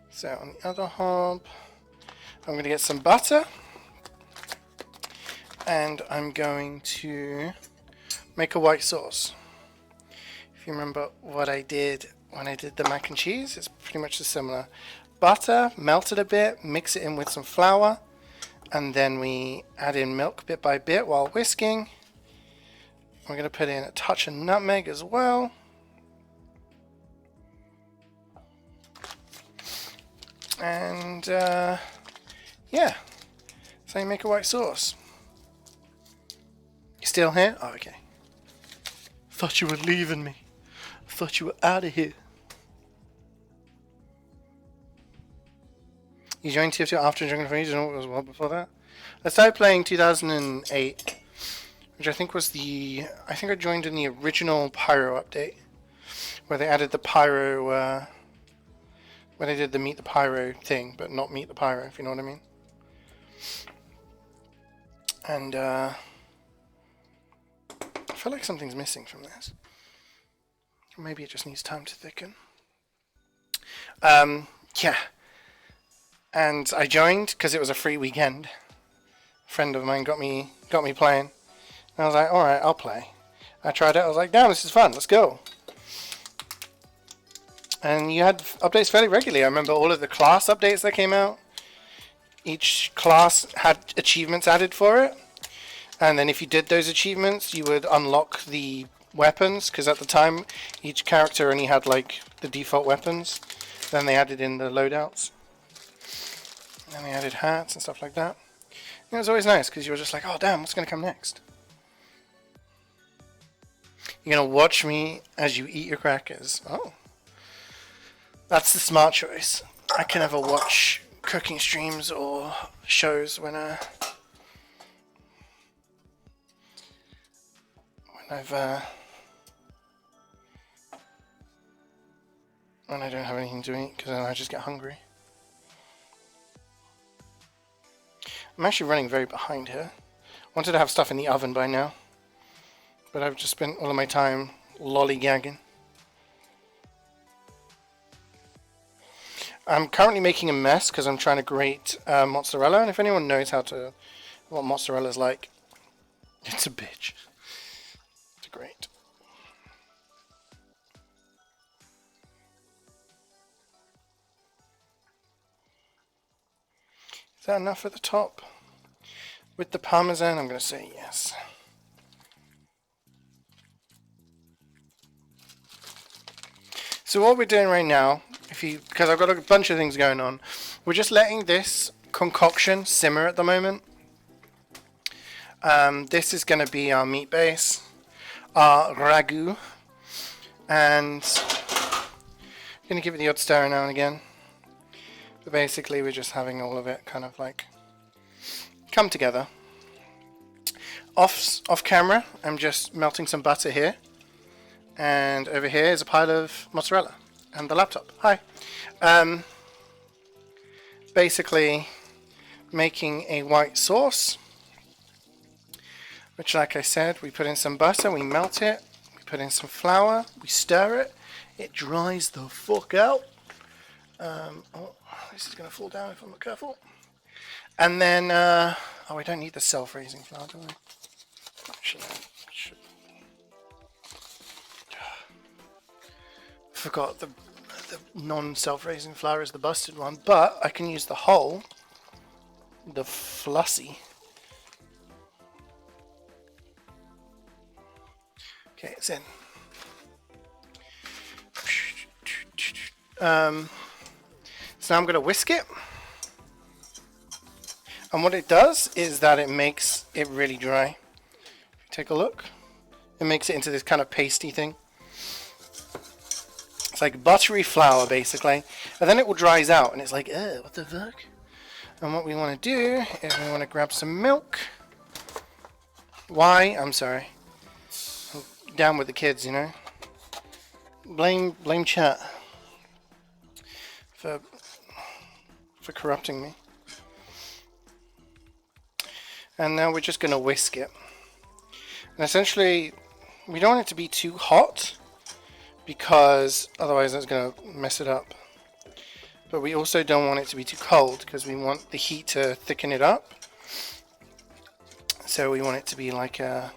So on the other hob, I'm going to get some butter, and I'm going to make a white sauce. If you remember what I did when I did the mac and cheese, it's pretty much similar. Butter, melt it a bit, mix it in with some flour, and then we add in milk bit by bit while whisking. We're going to put in a touch of nutmeg as well. And yeah, so you make a white sauce. You still here? Oh, okay. Thought you were leaving me. Thought you were out of here. You joined TF2 after Jungle Freeze, you know what was well before that? I started playing 2008, which I think was I think I joined in the original Pyro update, where they added the Pyro, where they did the Meet the Pyro thing, but not Meet the Pyro, if you know what I mean. And I feel like something's missing from this. Maybe it just needs time to thicken. Yeah. And I joined because it was a free weekend. A friend of mine got me playing. And I was like, alright, I'll play. I tried it, I was like, damn, this is fun, let's go. And you had updates fairly regularly. I remember all of the class updates that came out. Each class had achievements added for it. And then if you did those achievements, you would unlock the weapons. Because at the time, each character only had like the default weapons. Then they added in the loadouts. And they added hats and stuff like that. And it was always nice because you were just like, oh damn, what's going to come next? You're going to watch me as you eat your crackers. Oh. That's the smart choice. I can never watch cooking streams or shows when I've And I don't have anything to eat because then I just get hungry. I'm actually running very behind here. Wanted to have stuff in the oven by now, but I've just spent all of my time lollygagging. I'm currently making a mess because I'm trying to grate mozzarella, and if anyone knows what mozzarella is like, it's a bitch to grate. Is that enough at the top? With the parmesan, I'm going to say yes. So what we're doing right now, because I've got a bunch of things going on, we're just letting this concoction simmer at the moment. This is going to be our meat base, our ragu, and I'm going to give it the odd stir now and again. But basically we're just having all of it kind of like come together. Off camera, I'm just melting some butter here. And over here is a pile of mozzarella and the laptop. Hi. Basically making a white sauce, which, like I said, we put in some butter, we melt it, we put in some flour, we stir it, it dries the fuck out. Oh, this is going to fall down if I'm not careful. And then, oh, we don't need the self-raising flour, do we? Actually, I should. Forgot the non-self-raising flour is the busted one, but I can use the whole, the flussy. Okay, it's in. So now I'm going to whisk it, and what it does is that it makes it really dry. If you take a look, it makes it into this kind of pasty thing. It's like buttery flour, basically. And then it will dries out, and it's like, what the fuck? And what we want to do is we want to grab some milk. Why? I'm sorry. I'm down with the kids, you know. Blame chat for corrupting me. And now we're just going to whisk it. And essentially, we don't want it to be too hot, because otherwise that's going to mess it up. But we also don't want it to be too cold, because we want the heat to thicken it up. So we want it to be like a...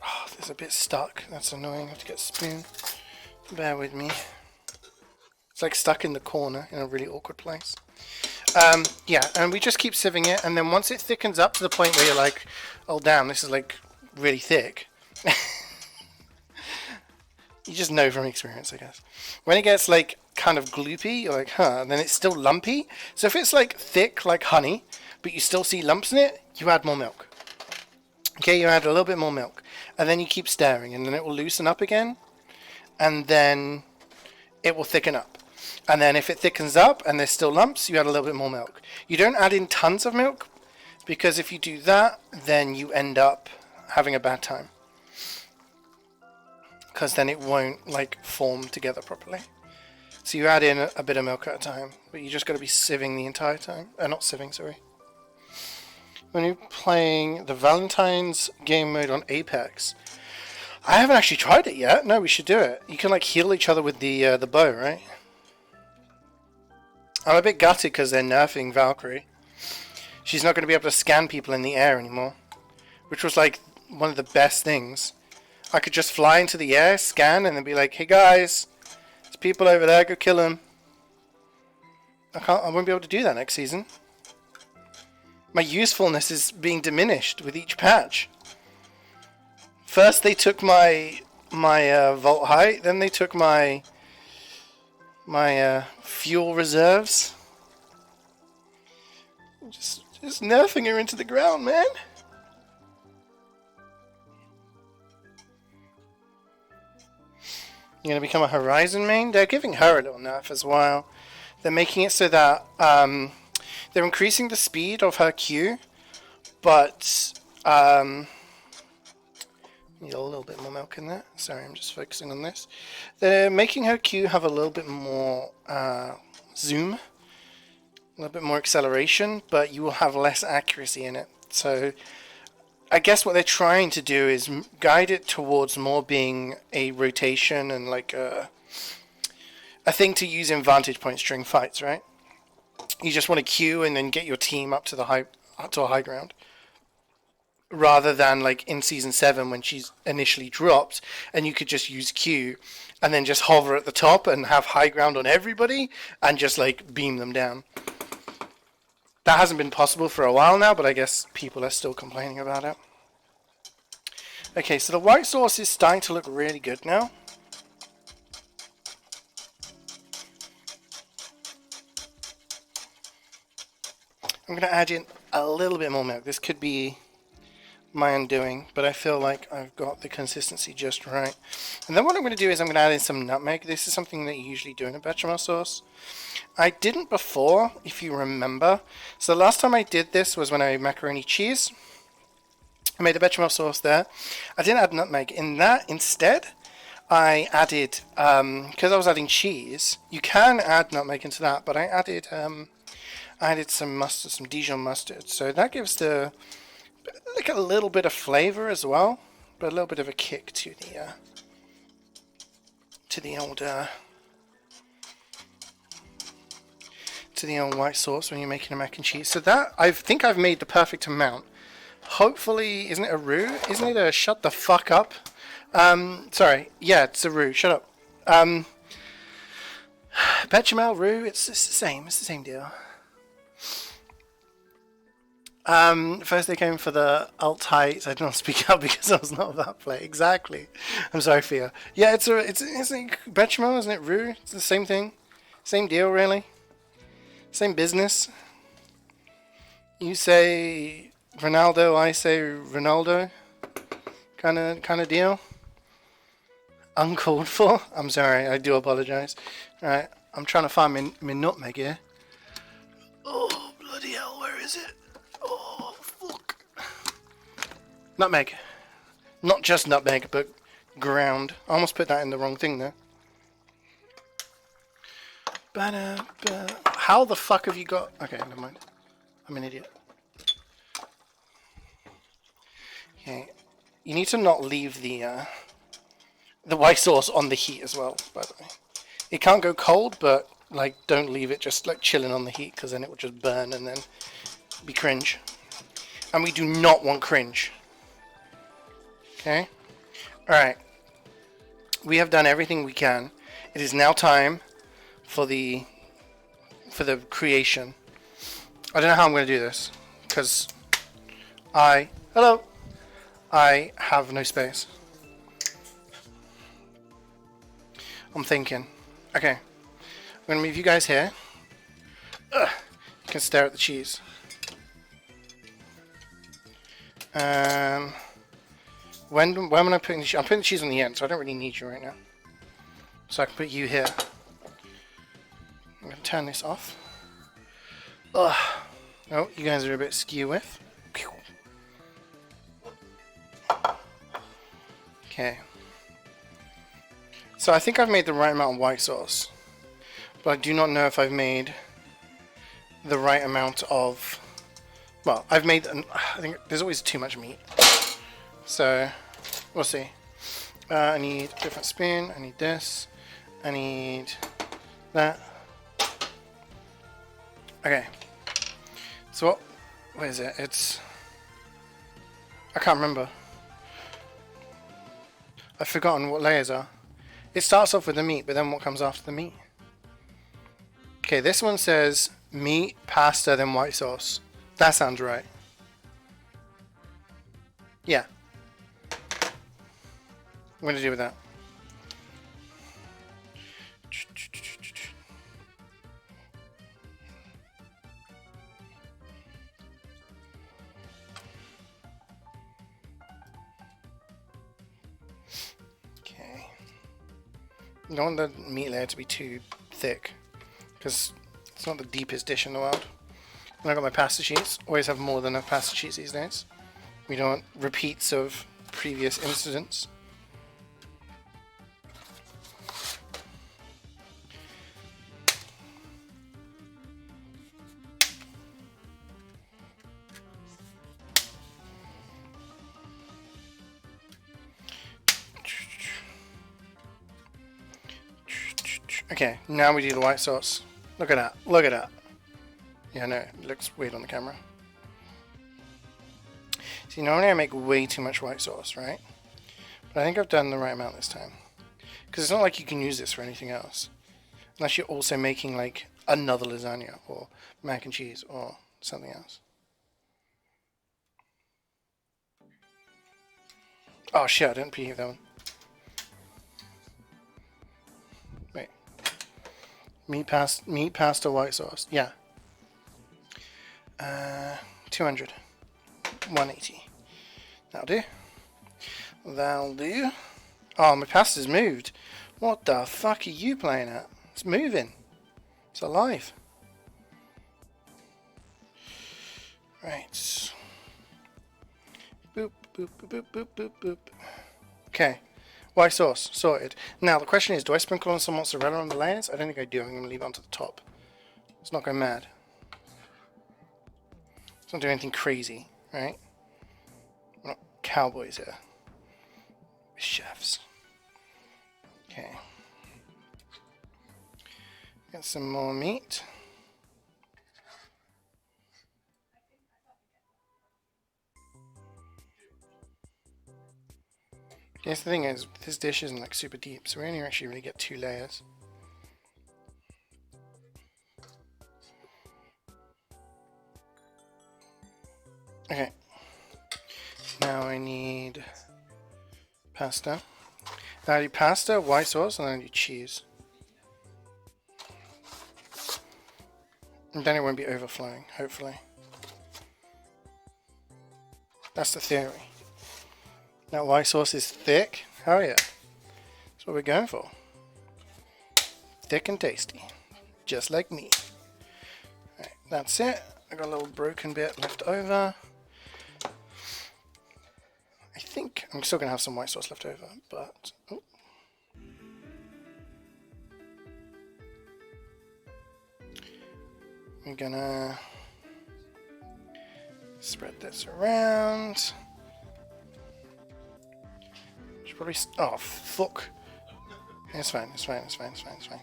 Oh, there's a bit stuck. That's annoying. I have to get a spoon. Bear with me. It's like stuck in the corner in a really awkward place. Yeah, and we just keep sieving it, and then once it thickens up to the point where you're like, oh damn, this is like really thick. You just know from experience, I guess. When it gets like kind of gloopy, you're like, huh, and then it's still lumpy. So if it's like thick like honey, but you still see lumps in it, you add more milk. Okay, you add a little bit more milk. And then you keep stirring, and then it will loosen up again. And then it will thicken up. And then if it thickens up and there's still lumps, you add a little bit more milk. You don't add in tons of milk, because if you do that, then you end up having a bad time. Because then it won't like form together properly. So you add in a bit of milk at a time, but you just got to be sieving the entire time. Not sieving, sorry. When you're playing the Valentine's game mode on Apex, I haven't actually tried it yet. No, we should do it. You can like heal each other with the bow, right? I'm a bit gutted because they're nerfing Valkyrie. She's not going to be able to scan people in the air anymore, which was like one of the best things. I could just fly into the air, scan, and then be like, hey guys, there's people over there, go kill them. I won't be able to do that next season. My usefulness is being diminished with each patch. First they took my vault height, then they took my fuel reserves. Just nerfing her into the ground, man. You're going to become a Horizon main? They're giving her a little nerf as well. They're making it so that they're increasing the speed of her Q, but Need a little bit more milk in there. Sorry, I'm just focusing on this. They're making her Q have a little bit more zoom, a little bit more acceleration, but you will have less accuracy in it. So I guess what they're trying to do is guide it towards more being a rotation and like a thing to use in vantage points during fights, right? You just want to queue and then get your team up to a high ground, rather than like in season 7 when she's initially dropped and you could just use Q and then just hover at the top and have high ground on everybody and just like beam them down. That hasn't been possible for a while now, but I guess people are still complaining about it. Okay, so the white sauce is starting to look really good now. I'm going to add in a little bit more milk. This could be my undoing, but I feel like I've got the consistency just right. And then what I'm going to do is I'm going to add in some nutmeg. This is something that you usually do in a bechamel sauce. I didn't before, if you remember. So the last time I did this was when I made macaroni cheese. I made a bechamel sauce there. I didn't add nutmeg. In that, instead, I added, because I was adding cheese, you can add nutmeg into that, but I added some mustard, some Dijon mustard. So that gives the like a little bit of flavor as well, but a little bit of a kick to the old white sauce when you're making a mac and cheese. So that I think I've made the perfect amount. Hopefully, isn't it a roux? Isn't it a shut the fuck up? Sorry, yeah, it's a roux. Shut up. Bechamel roux. It's the same. It's the same deal. First they came for the alt height. I did not speak up because I was not that play. Exactly. I'm sorry, Fia. Yeah, it's like bechamel, isn't it? Roux. It's the same thing. Same deal, really. Same business. You say Ronaldo, I say Ronaldo. Kind of deal. Uncalled for. I'm sorry. I do apologize. All right. I'm trying to find my nutmeg here. Oh bloody hell! Where is it? Oh, fuck. Nutmeg. Not just nutmeg, but ground. I almost put that in the wrong thing there. How the fuck have you got... Okay, never mind. I'm an idiot. Okay. You need to not leave the white sauce on the heat as well, by the way. It can't go cold, but like don't leave it just like chilling on the heat, because then it will just burn and then be cringe. And we do not want cringe. Okay? Alright. We have done everything we can. It is now time for the creation. I don't know how I'm going to do this, because I have no space. I'm thinking. Okay. I'm going to move you guys here. You can stare at the cheese. When am I putting the cheese? I'm putting the cheese on the end, so I don't really need you right now. So I can put you here. I'm going to turn this off. Ugh. Oh, you guys are a bit skew with. Okay. So I think I've made the right amount of white sauce, but I do not know if I've made the right amount of... Well, I think there's always too much meat. So, we'll see. I need a different spoon. I need this. I need that. Okay. So what is it? I can't remember. I've forgotten what layers are. It starts off with the meat, but then what comes after the meat? Okay, this one says meat, pasta, then white sauce. That sounds right. Yeah. What do I do with that? Okay. You don't want the meat layer to be too thick, because it's not the deepest dish in the world. And I got my pasta sheets. Always have more than enough pasta sheets these days. We don't want repeats of previous incidents. Okay, now we do the white sauce. Look at that. Look at that. Yeah, no, it looks weird on the camera. See, normally I make way too much white sauce, right? But I think I've done the right amount this time. Because it's not like you can use this for anything else. Unless you're also making like another lasagna or mac and cheese or something else. Oh shit, I didn't preheat that one. Wait. Meat pasta white sauce. Yeah. 200. 180. That'll do. That'll do. Oh, my pasta's moved. What the fuck are you playing at? It's moving. It's alive. Right. Boop, boop, boop, boop, boop, boop, boop. Okay. White sauce. Sorted. Now, the question is, do I sprinkle on some mozzarella on the layers? I don't think I do. I'm going to leave it onto the top. Let's not go mad. Let's not do anything crazy, right? We're not cowboys here. We're chefs. Okay. Get some more meat. Yes, the thing is, this dish isn't like super deep, so we only actually really get 2 layers. Okay. Now I need pasta. Now I do pasta, white sauce, and then I do cheese. And then it won't be overflowing, hopefully. That's the theory. That white sauce is thick. Hell yeah. That's what we're going for. Thick and tasty. Just like me. Alright, that's it. I got a little broken bit left over. I think I'm still going to have some white sauce left over, but... Oh. I'm gonna spread this around. Should probably... Oh, fuck. It's fine, it's fine, it's fine, it's fine, it's fine.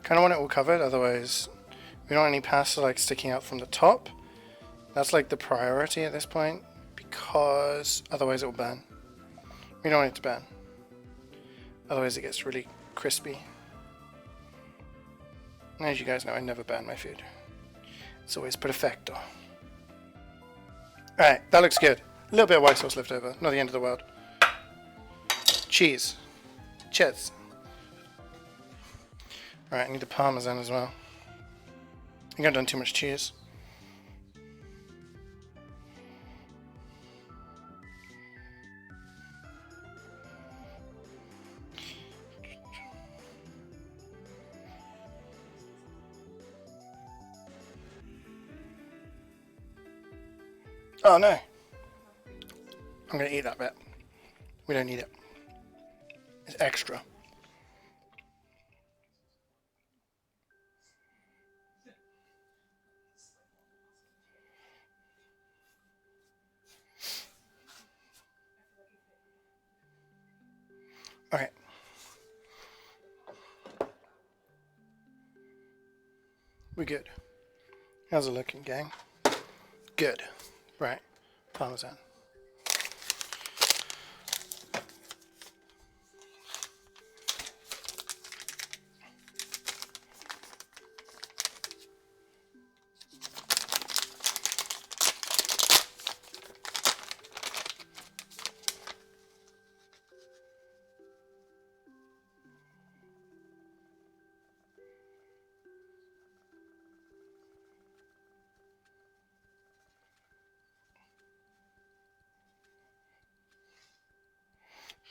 Kind of want it all covered, otherwise we don't want any pasta like sticking out from the top. That's like the priority at this point, because otherwise it will burn. We don't want it to burn. Otherwise it gets really crispy. And as you guys know, I never burn my food. It's always perfecto. Alright, that looks good. A little bit of white sauce left over, not the end of the world. Cheese. Cheese. Alright, I need the parmesan as well. I think I've done too much cheese. Oh no! I'm gonna eat that bit. We don't need it. It's extra. Okay. We're good. How's it looking, gang? Good. Right. Parmesan.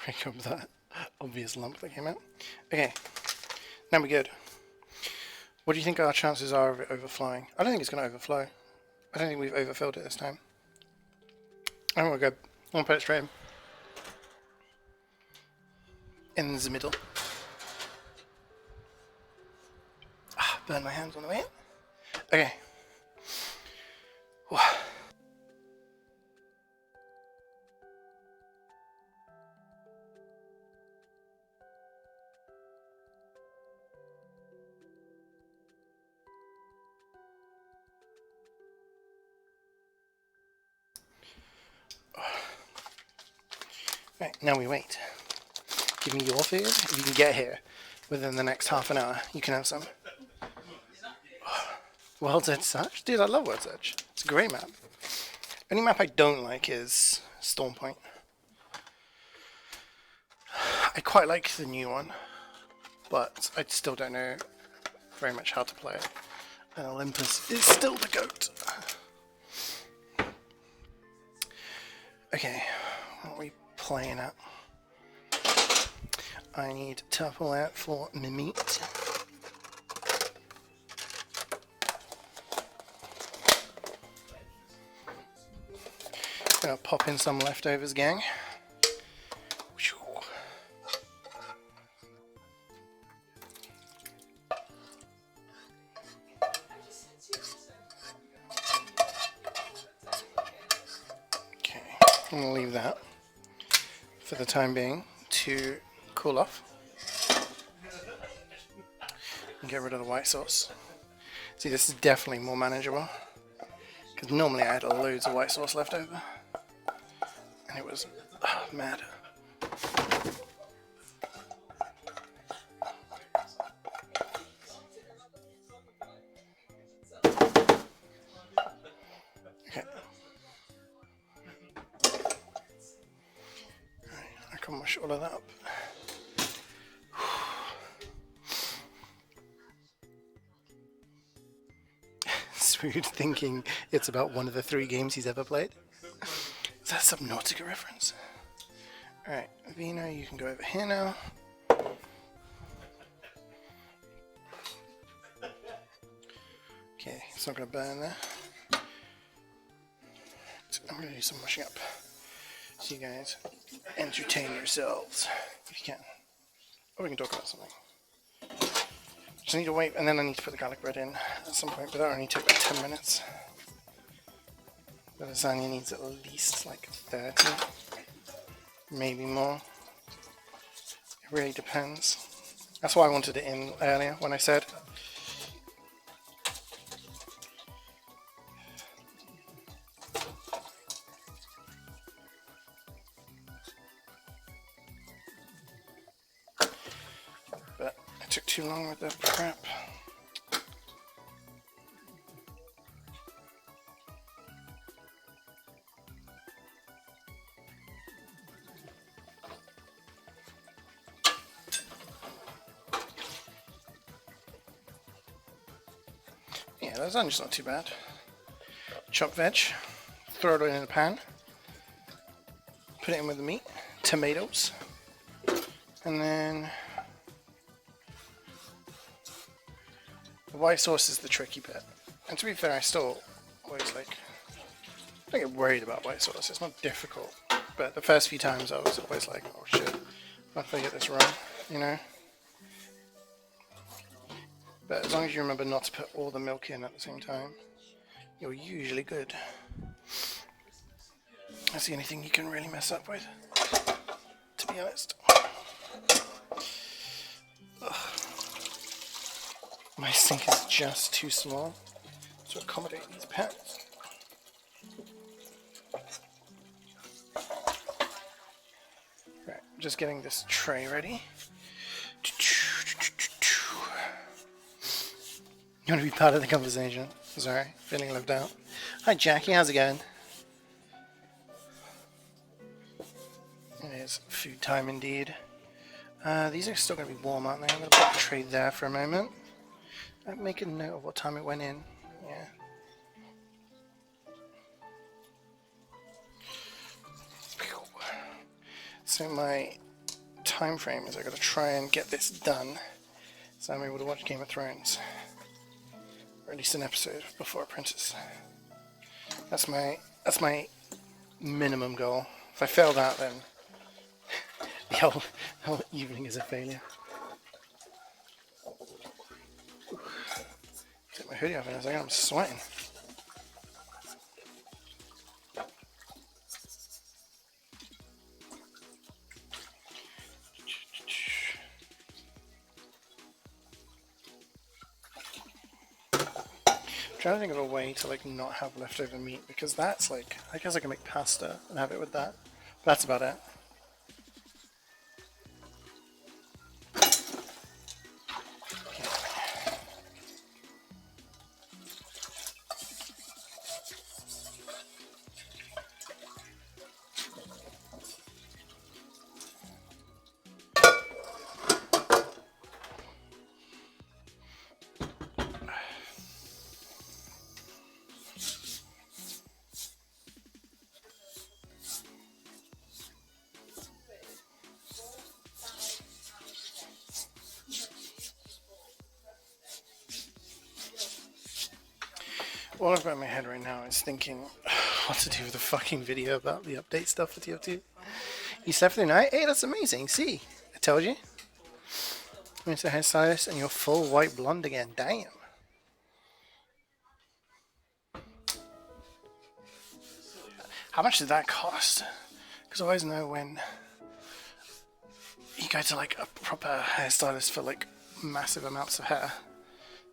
Break up that obvious lump that came out. Okay, now we're good. What do you think our chances are of it overflowing? I don't think it's going to overflow. I don't think we've overfilled it this time. I think we're good. I'm going to put it straight in the middle. Burn my hands on the way in. Okay. Right, now we wait. Give me your food. If you can get here within the next half an hour, you can have some. World's Edge Search? Dude, I love World's Edge. It's a great map. Only map I don't like is Storm Point. I quite like the new one, but I still don't know very much how to play it. And Olympus is still the GOAT. Okay, what are we playing at? I need to pull out for my meat. Gonna pop in some leftovers, gang. Okay, I'm gonna leave that for the time being to cool off and get rid of the white sauce. See, this is definitely more manageable because normally I had loads of white sauce left over and it was mad. Okay. Alright, I can wash all of that up. Swood thinking it's about one of the 3 games he's ever played. Is that some Subnautica reference? Alright, Vino, you can go over here now. Okay, it's not going to burn there. So I'm going to do some washing up. So you guys entertain yourselves if you can. Or we can talk about something. Just need to wait, and then I need to put the garlic bread in at some point, but that only took about 10 minutes. The lasagna needs at least like 30, maybe more. It really depends. That's why I wanted it in earlier when I said. But it took too long with the prep. Yeah, lasagna's not too bad. Chop veg, throw it in a pan, put it in with the meat, tomatoes, and then the white sauce is the tricky bit. And to be fair, I still always I don't get worried about white sauce, it's not difficult. But the first few times I was always like, oh shit, what if I get this wrong, you know? But as long as you remember not to put all the milk in at the same time, you're usually good. That's the only thing you can really mess up with, to be honest. Ugh. My sink is just too small to accommodate these pets. Right, just getting this tray ready. You want to be part of the conversation? Sorry, feeling left out. Hi Jackie, how's it going? It is food time indeed. These are still going to be warm, aren't they? I'm going to put the tray there for a moment. Make a note of what time it went in. Yeah. So my time frame is I gotta try and get this done so I'm able to watch Game of Thrones. Or at least an episode before Apprentice. That's my minimum goal. If I fail that, then the whole evening is a failure. Take my hoodie off in a second, I'm sweating. I'm trying to think of a way to like not have leftover meat, because that's like, I guess I can make pasta and have it with that. But that's about it. All I've got in my head right now is thinking what to do with the fucking video about the update stuff with you. You slept through the night? Hey, that's amazing. See, I told you. Mr. Hairstylist, and you're full white blonde again. Damn. How much did that cost? Because I always know when you go to like a proper hairstylist for like massive amounts of hair,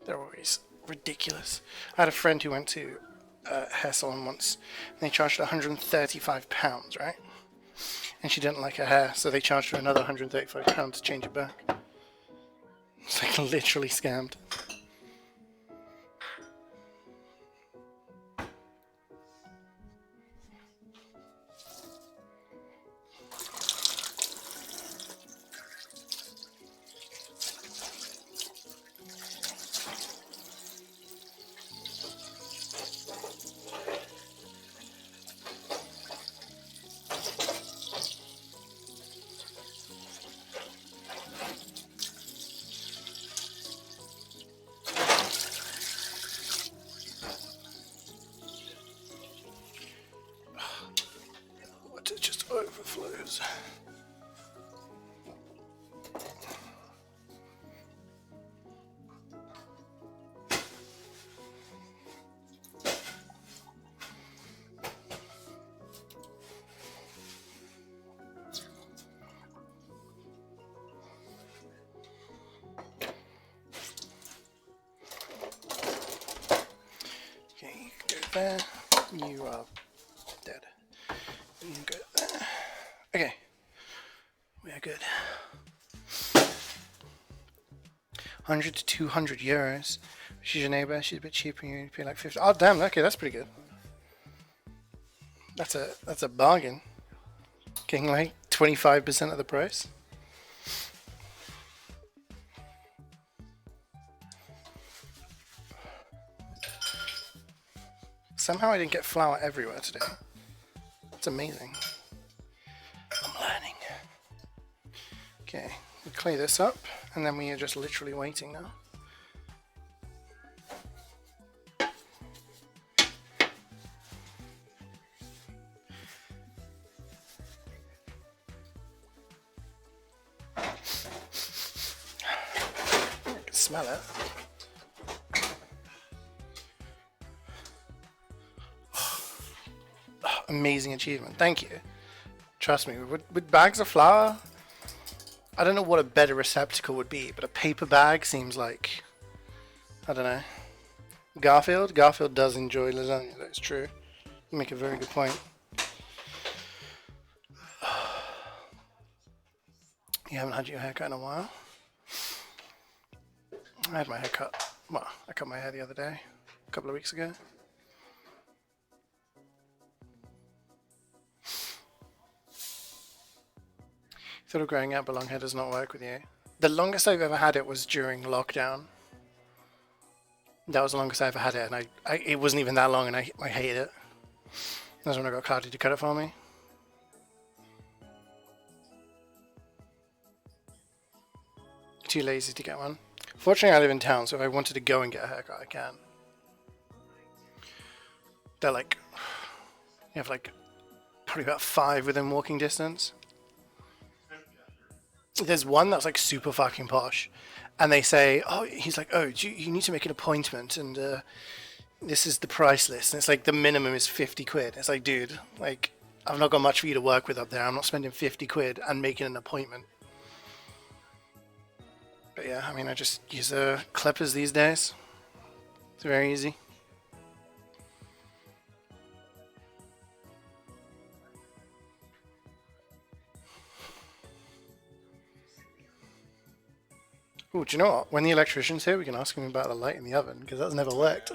they're always ridiculous. I had a friend who went to a hair salon once, and they charged her £135, right? And she didn't like her hair, so they charged her another £135 to change it back. It's like literally scammed. It just overflows. Okay, you go there. You are dead. You go there. Okay, we are good. 100 to 200 euros. She's your neighbour. She's a bit cheaper. And you pay like 50. Oh damn! Okay, that's pretty good. That's a bargain. Getting like 25% of the price. Somehow I didn't get flour everywhere today. It's amazing. I'm learning. Okay, we clear this up, and then we are just literally waiting now. I can smell it. Amazing achievement. Thank you. Trust me, with bags of flour, I don't know what a better receptacle would be, but a paper bag seems like, I don't know. Garfield does enjoy lasagna, that's true. You make a very good point. You haven't had your haircut in a while? I had my hair cut, well, I cut my hair the other day, a couple of weeks ago. Thought of growing out, but long hair does not work with you. The longest I've ever had it was during lockdown. That was the longest I ever had it, and it wasn't even that long, and I hated it. That's when I got Cardi to cut it for me. Too lazy to get one. Fortunately, I live in town, so if I wanted to go and get a haircut, I can. They're like, you have like probably about 5 within walking distance. There's one that's like super fucking posh, and they say, oh, he's like, oh, you need to make an appointment, and this is the price list, and it's like the minimum is 50 quid. It's like, dude, like, I've not got much for you to work with up there. I'm not spending 50 quid and making an appointment. But yeah, I mean, I just use clippers these days. It's very easy. Oh, do you know what? When the electrician's here, we can ask him about the light in the oven, because that's never worked.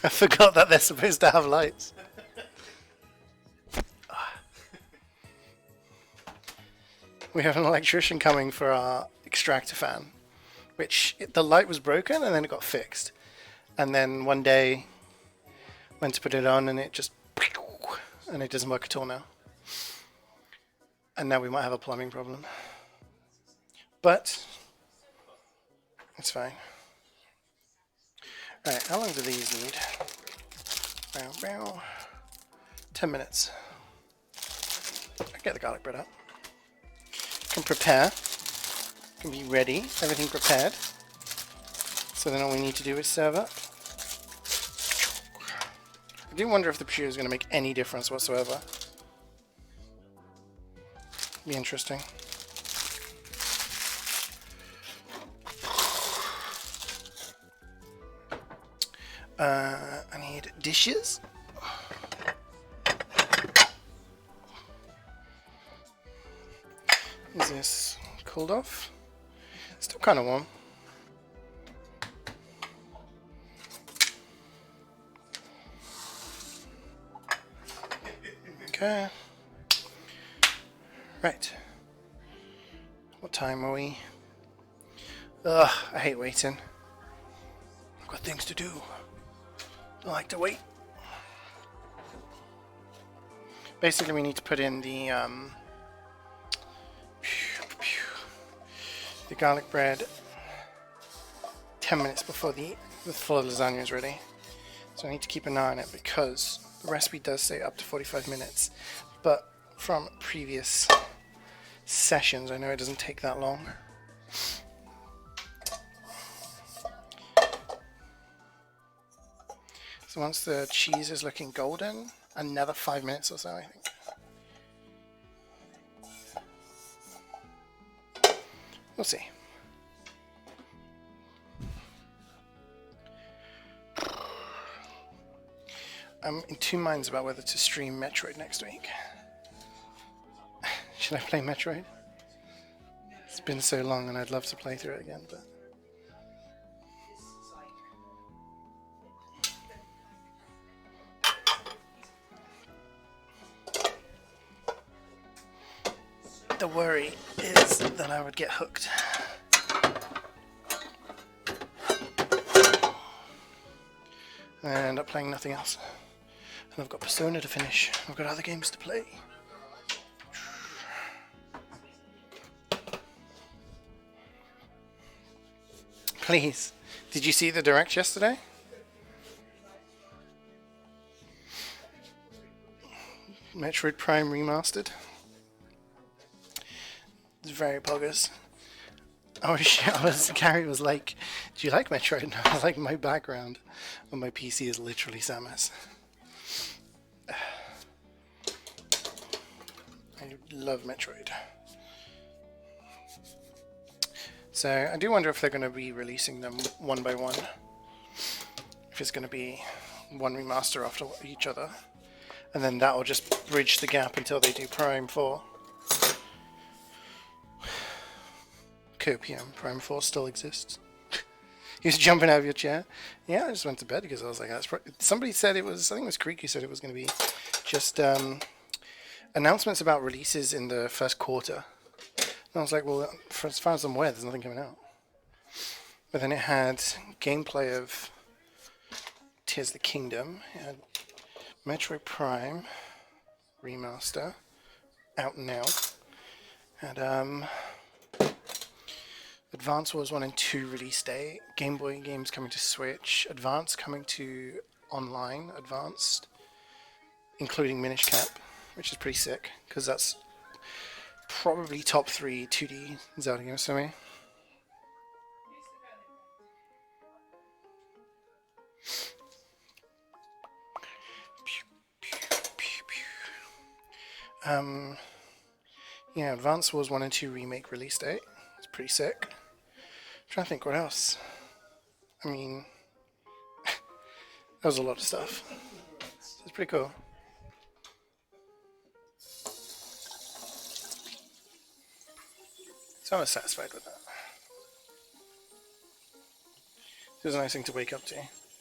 I forgot that they're supposed to have lights. We have an electrician coming for our extractor fan, which the light was broken and then it got fixed. And then one day, went to put it on and it just, and it doesn't work at all now. And now we might have a plumbing problem. But it's fine. Alright, how long do these need? 10 minutes. I'll get the garlic bread out. Can prepare. Can be ready. Everything prepared. So then all we need to do is serve up. I do wonder if the prosciutto is going to make any difference whatsoever. Be interesting. I need dishes. Is this cooled off? Still kind of warm. Okay. Right. What time are we? Ugh, I hate waiting. I've got things to do. Don't like to wait. Basically, we need to put in the garlic bread 10 minutes before the lasagna is ready. So I need to keep an eye on it because the recipe does say up to 45 minutes. But from previous sessions, I know it doesn't take that long. So once the cheese is looking golden, another 5 minutes or so, I think. We'll see. I'm in two minds about whether to stream Metroid next week. Should I play Metroid? It's been so long and I'd love to play through it again, but... The worry is that I would get hooked. And I end up playing nothing else. And I've got Persona to finish. I've got other games to play. Please. Did you see the Direct yesterday? Metroid Prime Remastered. It's very poggers. Oh shit, Gary was like, do you like Metroid? And I was like, my background on my PC is literally Samus. I love Metroid. So I do wonder if they're going to be releasing them one by one. If it's going to be one remaster after each other. And then that will just bridge the gap until they do Prime 4. Copium, Prime 4 still exists. You was jumping out of your chair. Yeah, I just went to bed because I was like, that's somebody said it was, I think it was Creaky said it was going to be just announcements about releases in the first quarter. And I was like, well, as far as I'm aware, there's nothing coming out. But then it had gameplay of Tears of the Kingdom. It had Metroid Prime Remaster out now. And Advance Wars 1 and 2 release date. Game Boy games coming to Switch. Advance coming to online. Advanced. Including Minish Cap, which is pretty sick, because that's probably top 3 2D Zelda games for me. Yeah, Advance Wars 1 and 2 remake release date. It's pretty sick. I'm trying to think what else. I mean, that was a lot of stuff. It's pretty cool. So I was satisfied with that. It was a nice thing to wake up to.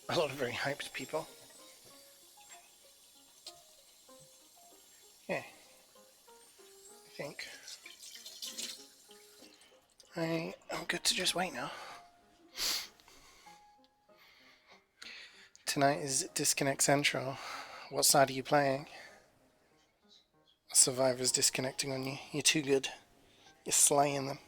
A lot of very hyped people. Yeah. I think I'm good to just wait now. Tonight is Disconnect Central. What side are you playing? Survivor's disconnecting on you. You're too good. You're slaying them.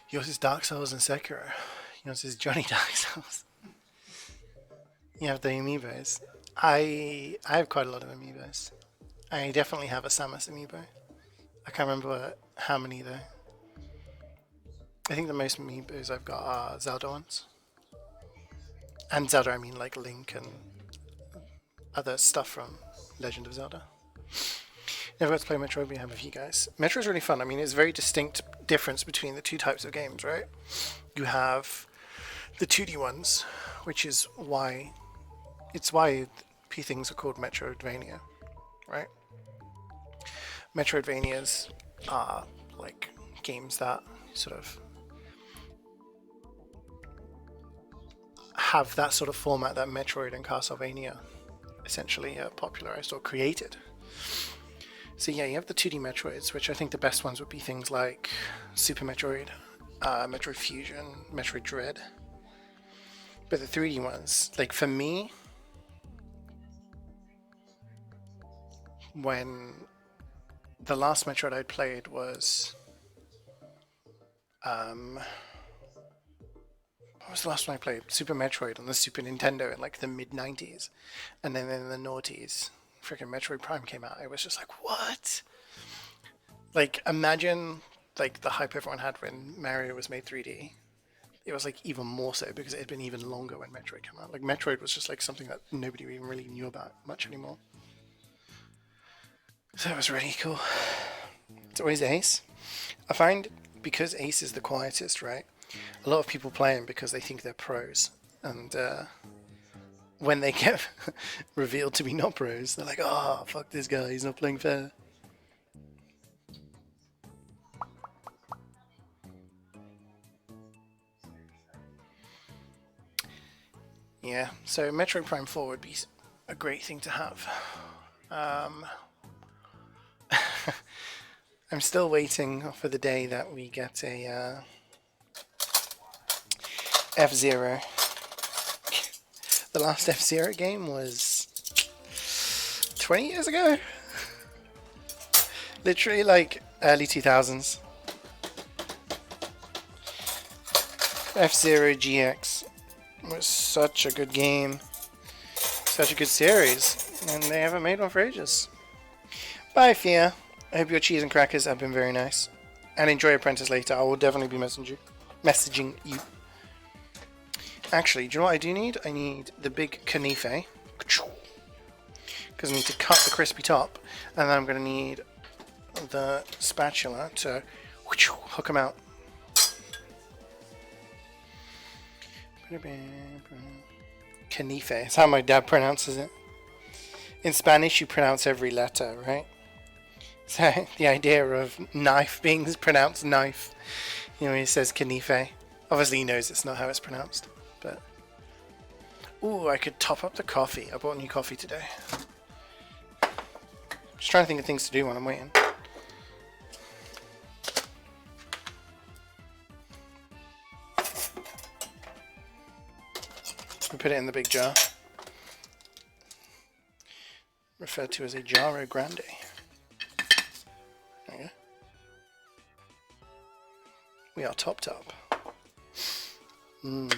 Yours is Dark Souls and Sekiro. Yours is Johnny Dark Souls. You have the amiibos. I have quite a lot of amiibos. I definitely have a Samus amiibo. I can't remember how many though. I think the most amiibos I've got are Zelda ones. And Zelda, I mean like Link and other stuff from Legend of Zelda. Never got to play Metroid, but I have with you guys. Metroid's really fun. I mean, it's a very distinct difference between the two types of games, right? You have the 2D ones, which is why things are called Metroidvania, right? Metroidvanias are like games that sort of have that sort of format that Metroid and Castlevania essentially popularized or created. So yeah, you have the 2D Metroids, which I think the best ones would be things like Super Metroid, Metroid Fusion, Metroid Dread. But the 3D ones, like for me, when the last Metroid I played was what was the last one I played? Super Metroid on the Super Nintendo in like the mid-90s. And then in the noughties, freaking Metroid Prime came out. I was just like, what? Like, imagine like the hype everyone had when Mario was made 3D. It was like even more so because it had been even longer when Metroid came out. Like Metroid was just like something that nobody even really knew about much anymore. So it was really cool. It's always Ace. I find because Ace is the quietest, right? A lot of people play him because they think they're pros, and when they get revealed to be not pros, they're like, "Oh, fuck this guy, he's not playing fair." Yeah, so Metroid Prime 4 would be a great thing to have. I'm still waiting for the day that we get a F-Zero. The last F-Zero game was 20 years ago? Literally like early 2000s. F-Zero GX was such a good game. Such a good series. And they haven't made one for ages. Bye, Fia. I hope your cheese and crackers have been very nice. And enjoy Apprentice later. I will definitely be messaging you. Actually, do you know what I do need? I need the big knife. Because I need to cut the crispy top. And then I'm going to need the spatula to hook them out. Knife. That's how my dad pronounces it. In Spanish, you pronounce every letter, right? So the idea of knife being pronounced knife, you know, he says knife. Obviously, he knows it's not how it's pronounced, but ooh, I could top up the coffee. I bought new coffee today. Just trying to think of things to do while I'm waiting. We put it in the big jar, referred to as a Jarro Grande. We are topped up. Do you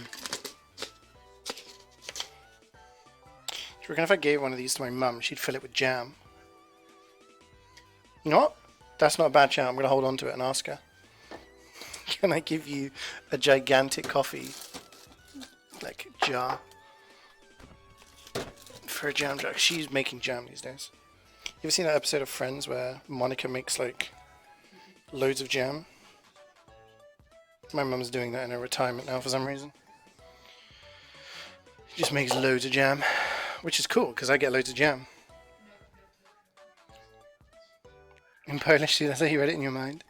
reckon if I gave one of these to my mum, she'd fill it with jam? You know what? That's not a bad shout. I'm going to hold on to it and ask her. Can I give you a gigantic coffee, like, jar for a jam jar? She's making jam these days. You ever seen that episode of Friends where Monica makes, like, loads of jam? My mum's doing that in her retirement now for some reason. She just makes loads of jam, which is cool because I get loads of jam. In Polish, see, that's how you read it in your mind.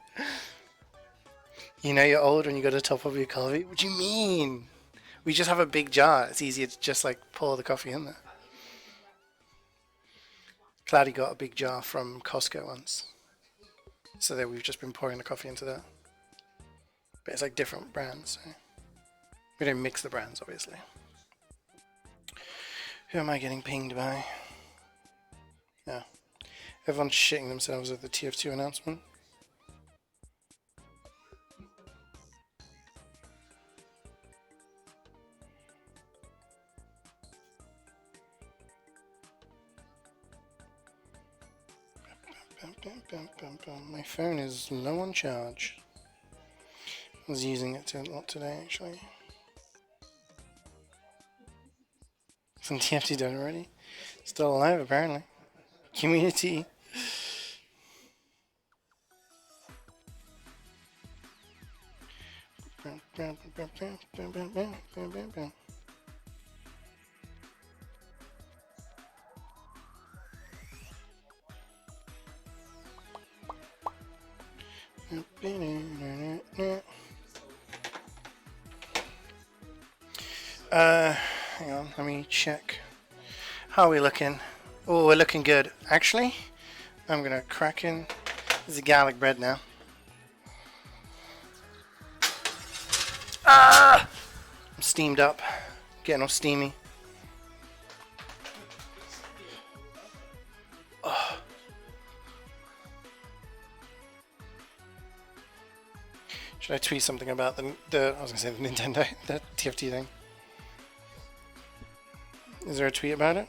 You know you're old when you go to the top of your coffee? What do you mean? We just have a big jar. It's easier to just like pour the coffee in there. Cloudy got a big jar from Costco once. So that we've just been pouring the coffee into that. But it's like different brands. So we don't mix the brands, obviously. Who am I getting pinged by? Yeah. Everyone's shitting themselves at the TF2 announcement. My phone is low on charge. I was using it a lot today, actually. Some TFT done already. Still alive, apparently. Community. Hang on, let me check. How are we looking? Oh, we're looking good. Actually, I'm gonna crack in the garlic bread now. I'm steamed up, getting all steamy. Oh. Should I tweet something about the I was gonna say the Nintendo, the TFT thing? Is there a tweet about it?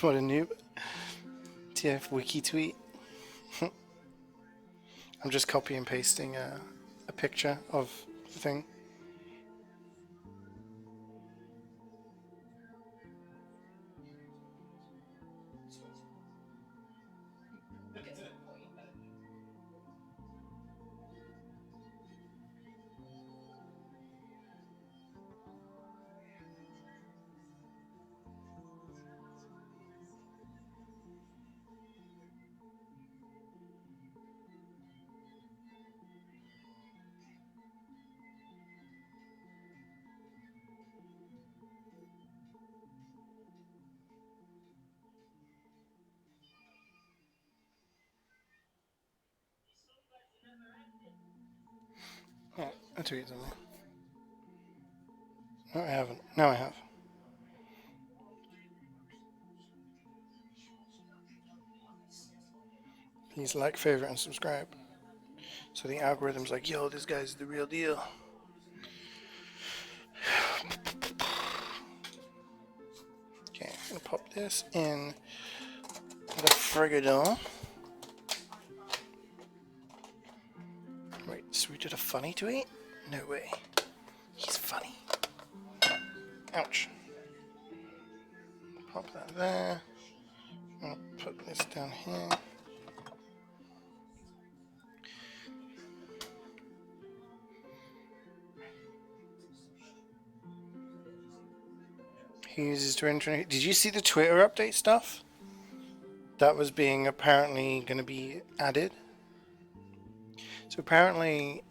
What a noob. TF wiki tweet. I'm just copy and pasting a picture of the thing. Yeah, I tweeted something. No, I haven't. No, I have. Please like, favorite, and subscribe. So the algorithm's like, yo, this guy's the real deal. Okay, gonna pop this in the frigidaire. Wait, so we did a funny to eat? No way. He's funny. Ouch. Pop that there. I'll put this down here. He uses Twitter. Did you see the Twitter update stuff? That was being apparently going to be added. So apparently,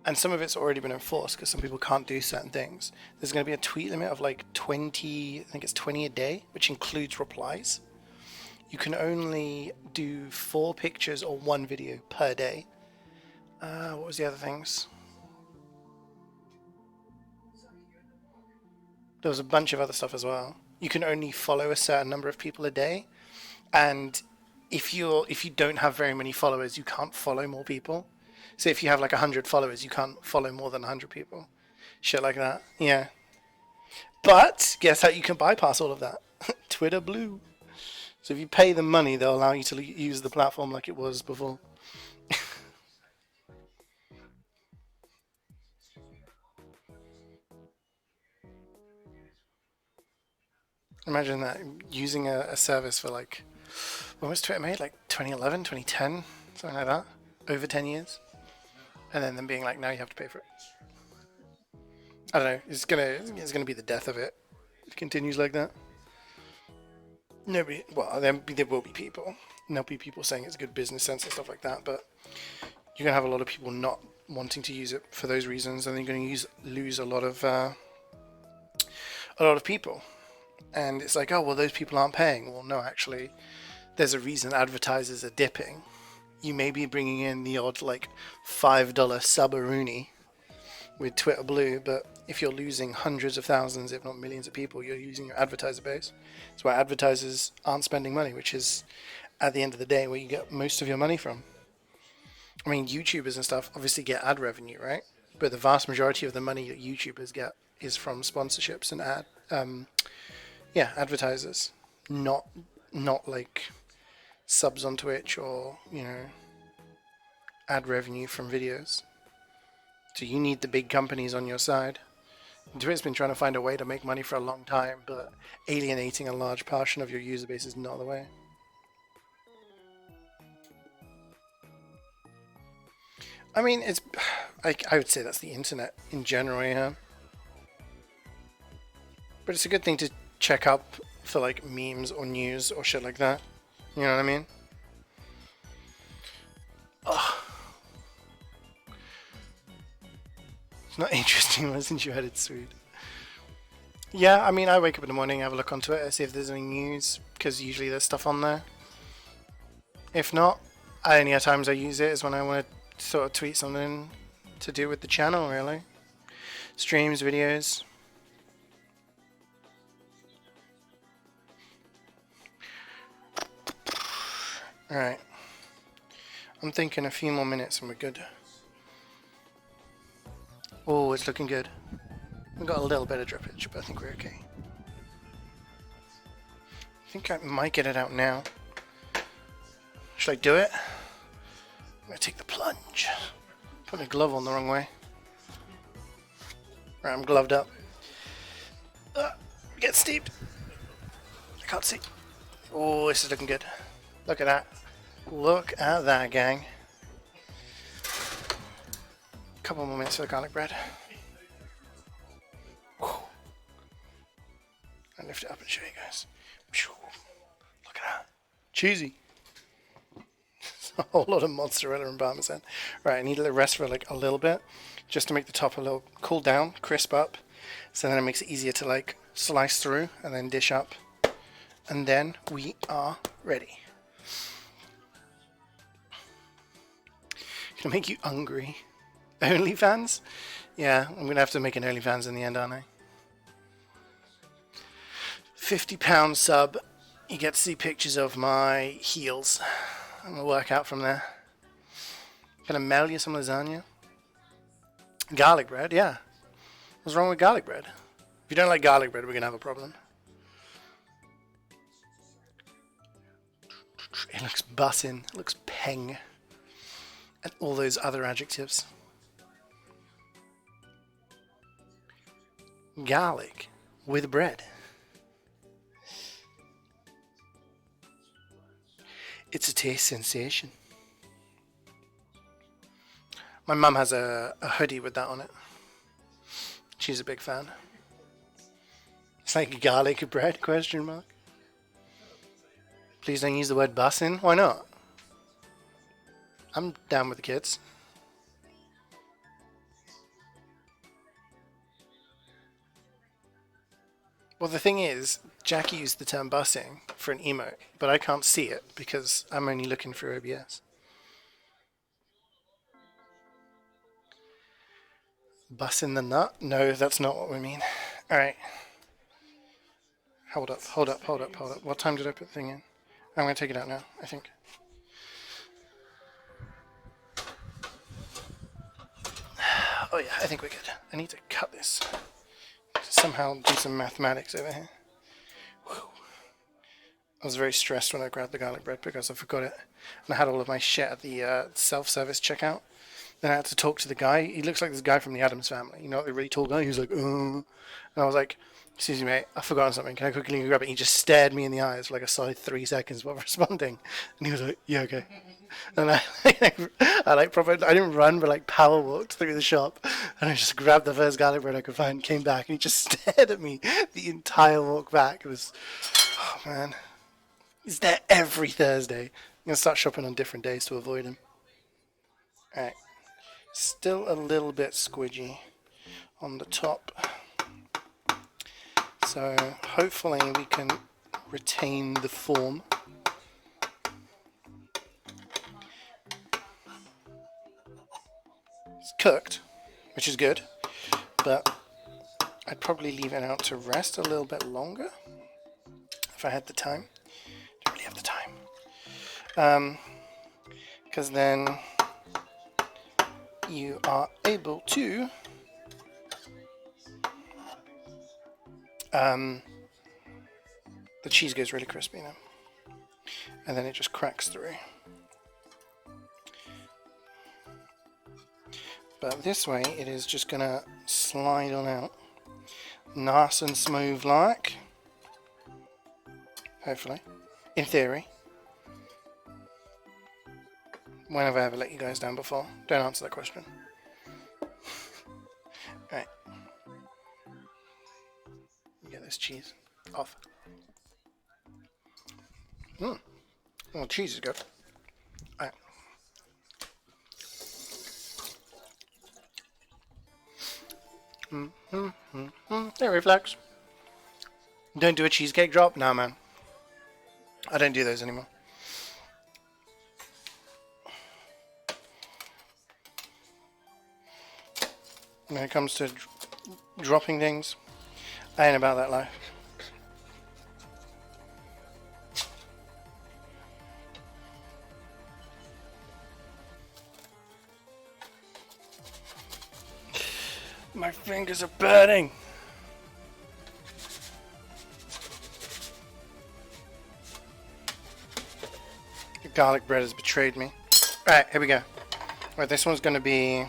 and some of it's already been enforced because some people can't do certain things. There's going to be a tweet limit of like 20, I think it's 20 a day, which includes replies. You can only do 4 pictures or 1 video per day. What was the other things? There was a bunch of other stuff as well. You can only follow a certain number of people a day, and if you don't have very many followers, you can't follow more people. So if you have like 100 followers, you can't follow more than 100 people. Shit like that. Yeah. But guess how you can bypass all of that? Twitter Blue. So if you pay them money, they'll allow you to use the platform like it was before. Imagine that, using a service for like, when was Twitter made? Like 2011, 2010, something like that. Over 10 years. And then them being like, now you have to pay for it. I don't know. It's gonna be the death of it. If it continues like that. Nobody. Well, there will be people. And there'll be people saying it's good business sense and stuff like that. But you're gonna have a lot of people not wanting to use it for those reasons, and then you're gonna lose a lot of people. And it's like, oh well, those people aren't paying. Well, no, actually, there's a reason advertisers are dipping. You may be bringing in the odd like $5 sub-a-rooney with Twitter Blue, but if you're losing hundreds of thousands, if not millions of people, you're using your advertiser base. That's why advertisers aren't spending money, which is, at the end of the day, where you get most of your money from. I mean, YouTubers and stuff obviously get ad revenue, right? But the vast majority of the money that YouTubers get is from sponsorships and advertisers, not like subs on Twitch or, ad revenue from videos. So you need the big companies on your side. Twitter's been trying to find a way to make money for a long time, but alienating a large portion of your user base is not the way. I mean, I would say that's the internet in general, yeah. But it's a good thing to check up for like memes or news or shit like that. You know what I mean? Ugh. It's not interesting one since you had it sweet. Yeah, I mean, I wake up in the morning, have a look onto it, see if there's any news, because usually there's stuff on there. If not, only times I use it is when I want to sort of tweet something to do with the channel, really. Streams, videos. Alright. I'm thinking a few more minutes and we're good. Oh, it's looking good. We got a little bit of drippage, but I think we're okay. I think I might get it out now. Should I do it? I'm gonna take the plunge. Put my glove on the wrong way. Right, I'm gloved up. Get steeped. I can't see. Oh, this is looking good. Look at that. Look at that, gang. Couple more minutes for the garlic bread. Whew. I lift it up and show you guys. Look at that. Cheesy. A whole lot of mozzarella and parmesan. Right, I need to let it rest for like a little bit, just to make the top a little cool down, crisp up, so then it makes it easier to like slice through and then dish up. And then we are ready. Gonna make you hungry. OnlyFans? Yeah, I'm gonna have to make an OnlyFans in the end, aren't I? £50 sub. You get to see pictures of my heels. I'm gonna work out from there. Gonna mail you some lasagna. Garlic bread, yeah. What's wrong with garlic bread? If you don't like garlic bread, we're gonna have a problem. It looks bussin'. It looks peng. And all those other adjectives. Garlic with bread. It's a taste sensation. My mum has a hoodie with that on it. She's a big fan. It's like garlic bread, question mark. Please don't use the word bussin'. Why not? I'm down with the kids. Well, the thing is, Jack used the term bussing for an emote, but I can't see it because I'm only looking through OBS. Bussin' the nut? No, that's not what we mean. Alright. Hold up. What time did I put the thing in? I'm going to take it out now, I think. Oh yeah, I think we're good. I need to cut this. Somehow do some mathematics over here. Whew. I was very stressed when I grabbed the garlic bread because I forgot it. And I had all of my shit at the self-service checkout. Then I had to talk to the guy. He looks like this guy from the Addams Family. You know, the really tall guy? He was like, And I was like, excuse me, mate, I've forgotten something. Can I quickly grab it? And he just stared me in the eyes for like a solid 3 seconds while responding. And he was like, yeah, okay. And I didn't run, but like power walked through the shop. And I just grabbed the first garlic bread I could find, came back, and he just stared at me the entire walk back. It was, oh man. He's there every Thursday. I'm going to start shopping on different days to avoid him. Alright. Still a little bit squidgy on the top. So hopefully we can retain the form. It's cooked, which is good, but I'd probably leave it out to rest a little bit longer if I had the time. Don't really have the time. Because then you are able to the cheese goes really crispy now, and then it just cracks through. But this way it is just gonna slide on out nice and smooth like, hopefully, in theory. When have I ever let you guys down before? Don't answer that question. Alright. Get this cheese off. Well, cheese is good. Alright. There, reflex. Don't do a cheesecake drop? Nah, man. I don't do those anymore. When it comes to dropping things, I ain't about that life. My fingers are burning. The garlic bread has betrayed me. Alright, here we go. Alright, this one's going to be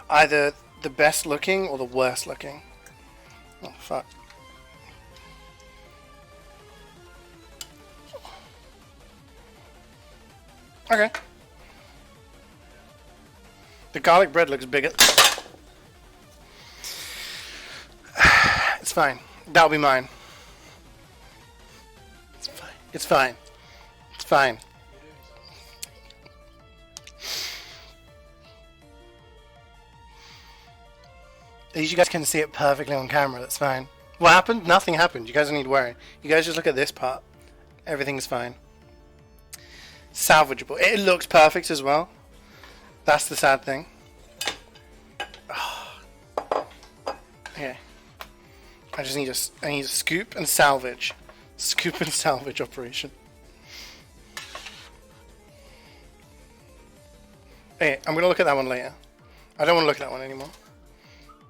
either the best looking or the worst looking. Oh, fuck. Okay. The garlic bread looks bigger. It's fine. That'll be mine. It's fine. It's fine. It's fine. At least you guys can see it perfectly on camera. That's fine. What happened? Nothing happened. You guys don't need to worry. You guys just look at this part. Everything's fine. Salvageable. It looks perfect as well. That's the sad thing. Oh. Okay. I need a scoop and salvage. Scoop and salvage operation. Okay, I'm gonna look at that one later. I don't want to look at that one anymore.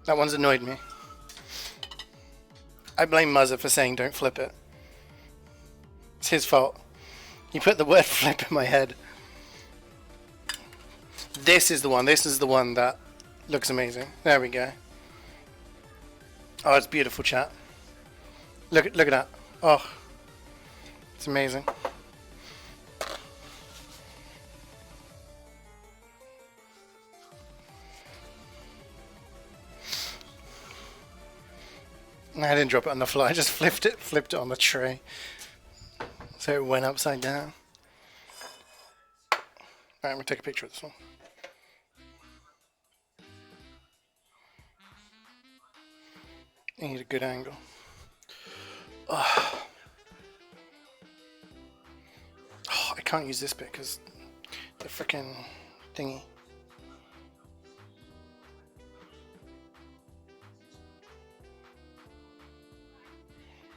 That one's annoyed me. I blame Muzza for saying don't flip it. It's his fault. You put the word flip in my head. This is the one. This is the one that looks amazing. There we go. Oh, it's beautiful, chat. Look at that. Oh, it's amazing. I didn't drop it on the floor. I just flipped it on the tray, so it went upside down. Alright, I'm gonna take a picture of this one. I need a good angle. Oh, I can't use this bit because the frickin' thingy.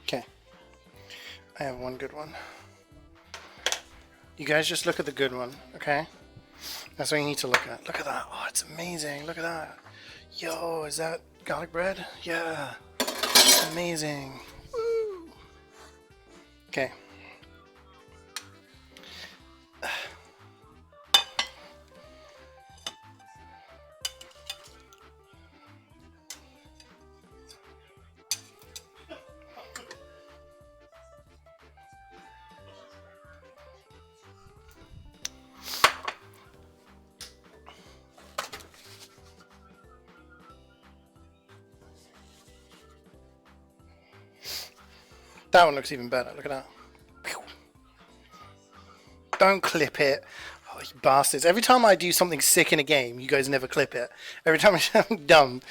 Okay, I have one good one. You guys just look at the good one, okay? That's what you need to look at. Look at that. Oh, it's amazing. Look at that. Yo, is that garlic bread? Yeah. Amazing. Woo. Okay. That one looks even better. Look at that. Don't clip it. Oh, you bastards. Every time I do something sick in a game, you guys never clip it. Every time I'm dumb.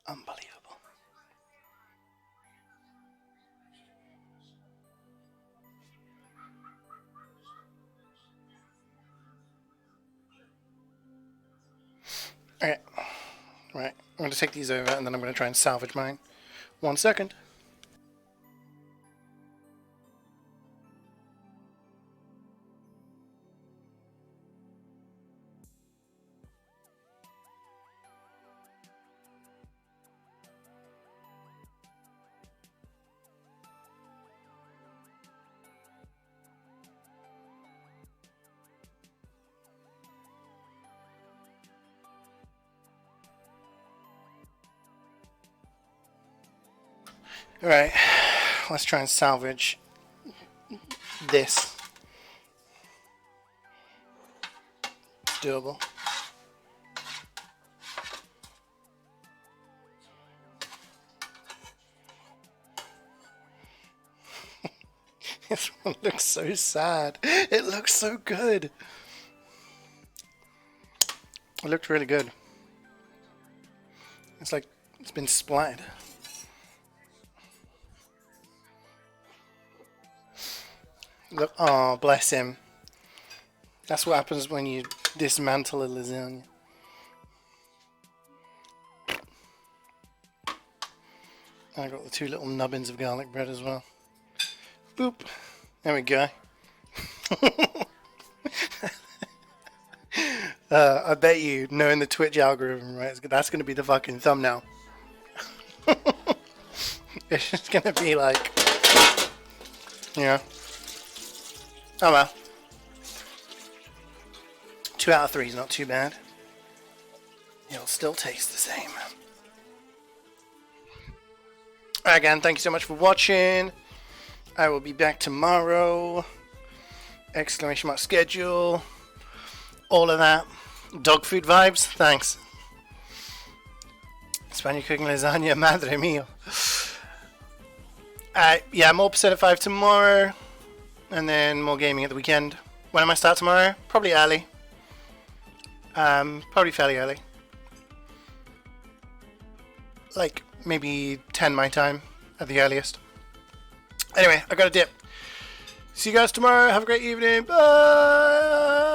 Unbelievable. Okay. Right. I'm going to take these over and then I'm going to try and salvage mine. 1 second. Alright, let's try and salvage this. It's doable. This one looks so sad. It looks so good. It looked really good. It's like it's been splattered. Look, oh, bless him. That's what happens when you dismantle a lasagna. I got the 2 little nubbins of garlic bread as well. Boop. There we go. I bet you, knowing the Twitch algorithm, right, that's going to be the fucking thumbnail. It's just going to be like, yeah. Oh well. 2 out of 3 is not too bad. It'll still taste the same. Again, thank you so much for watching. I will be back tomorrow. Exclamation mark schedule. All of that. Dog food vibes. Thanks. Spanish cooking lasagna, madre mia. Yeah, more Persona 5 tomorrow. And then more gaming at the weekend. When am I start tomorrow? Probably early. Probably fairly early. Like maybe 10 my time at the earliest. Anyway, I got a dip. See you guys tomorrow. Have a great evening. Bye.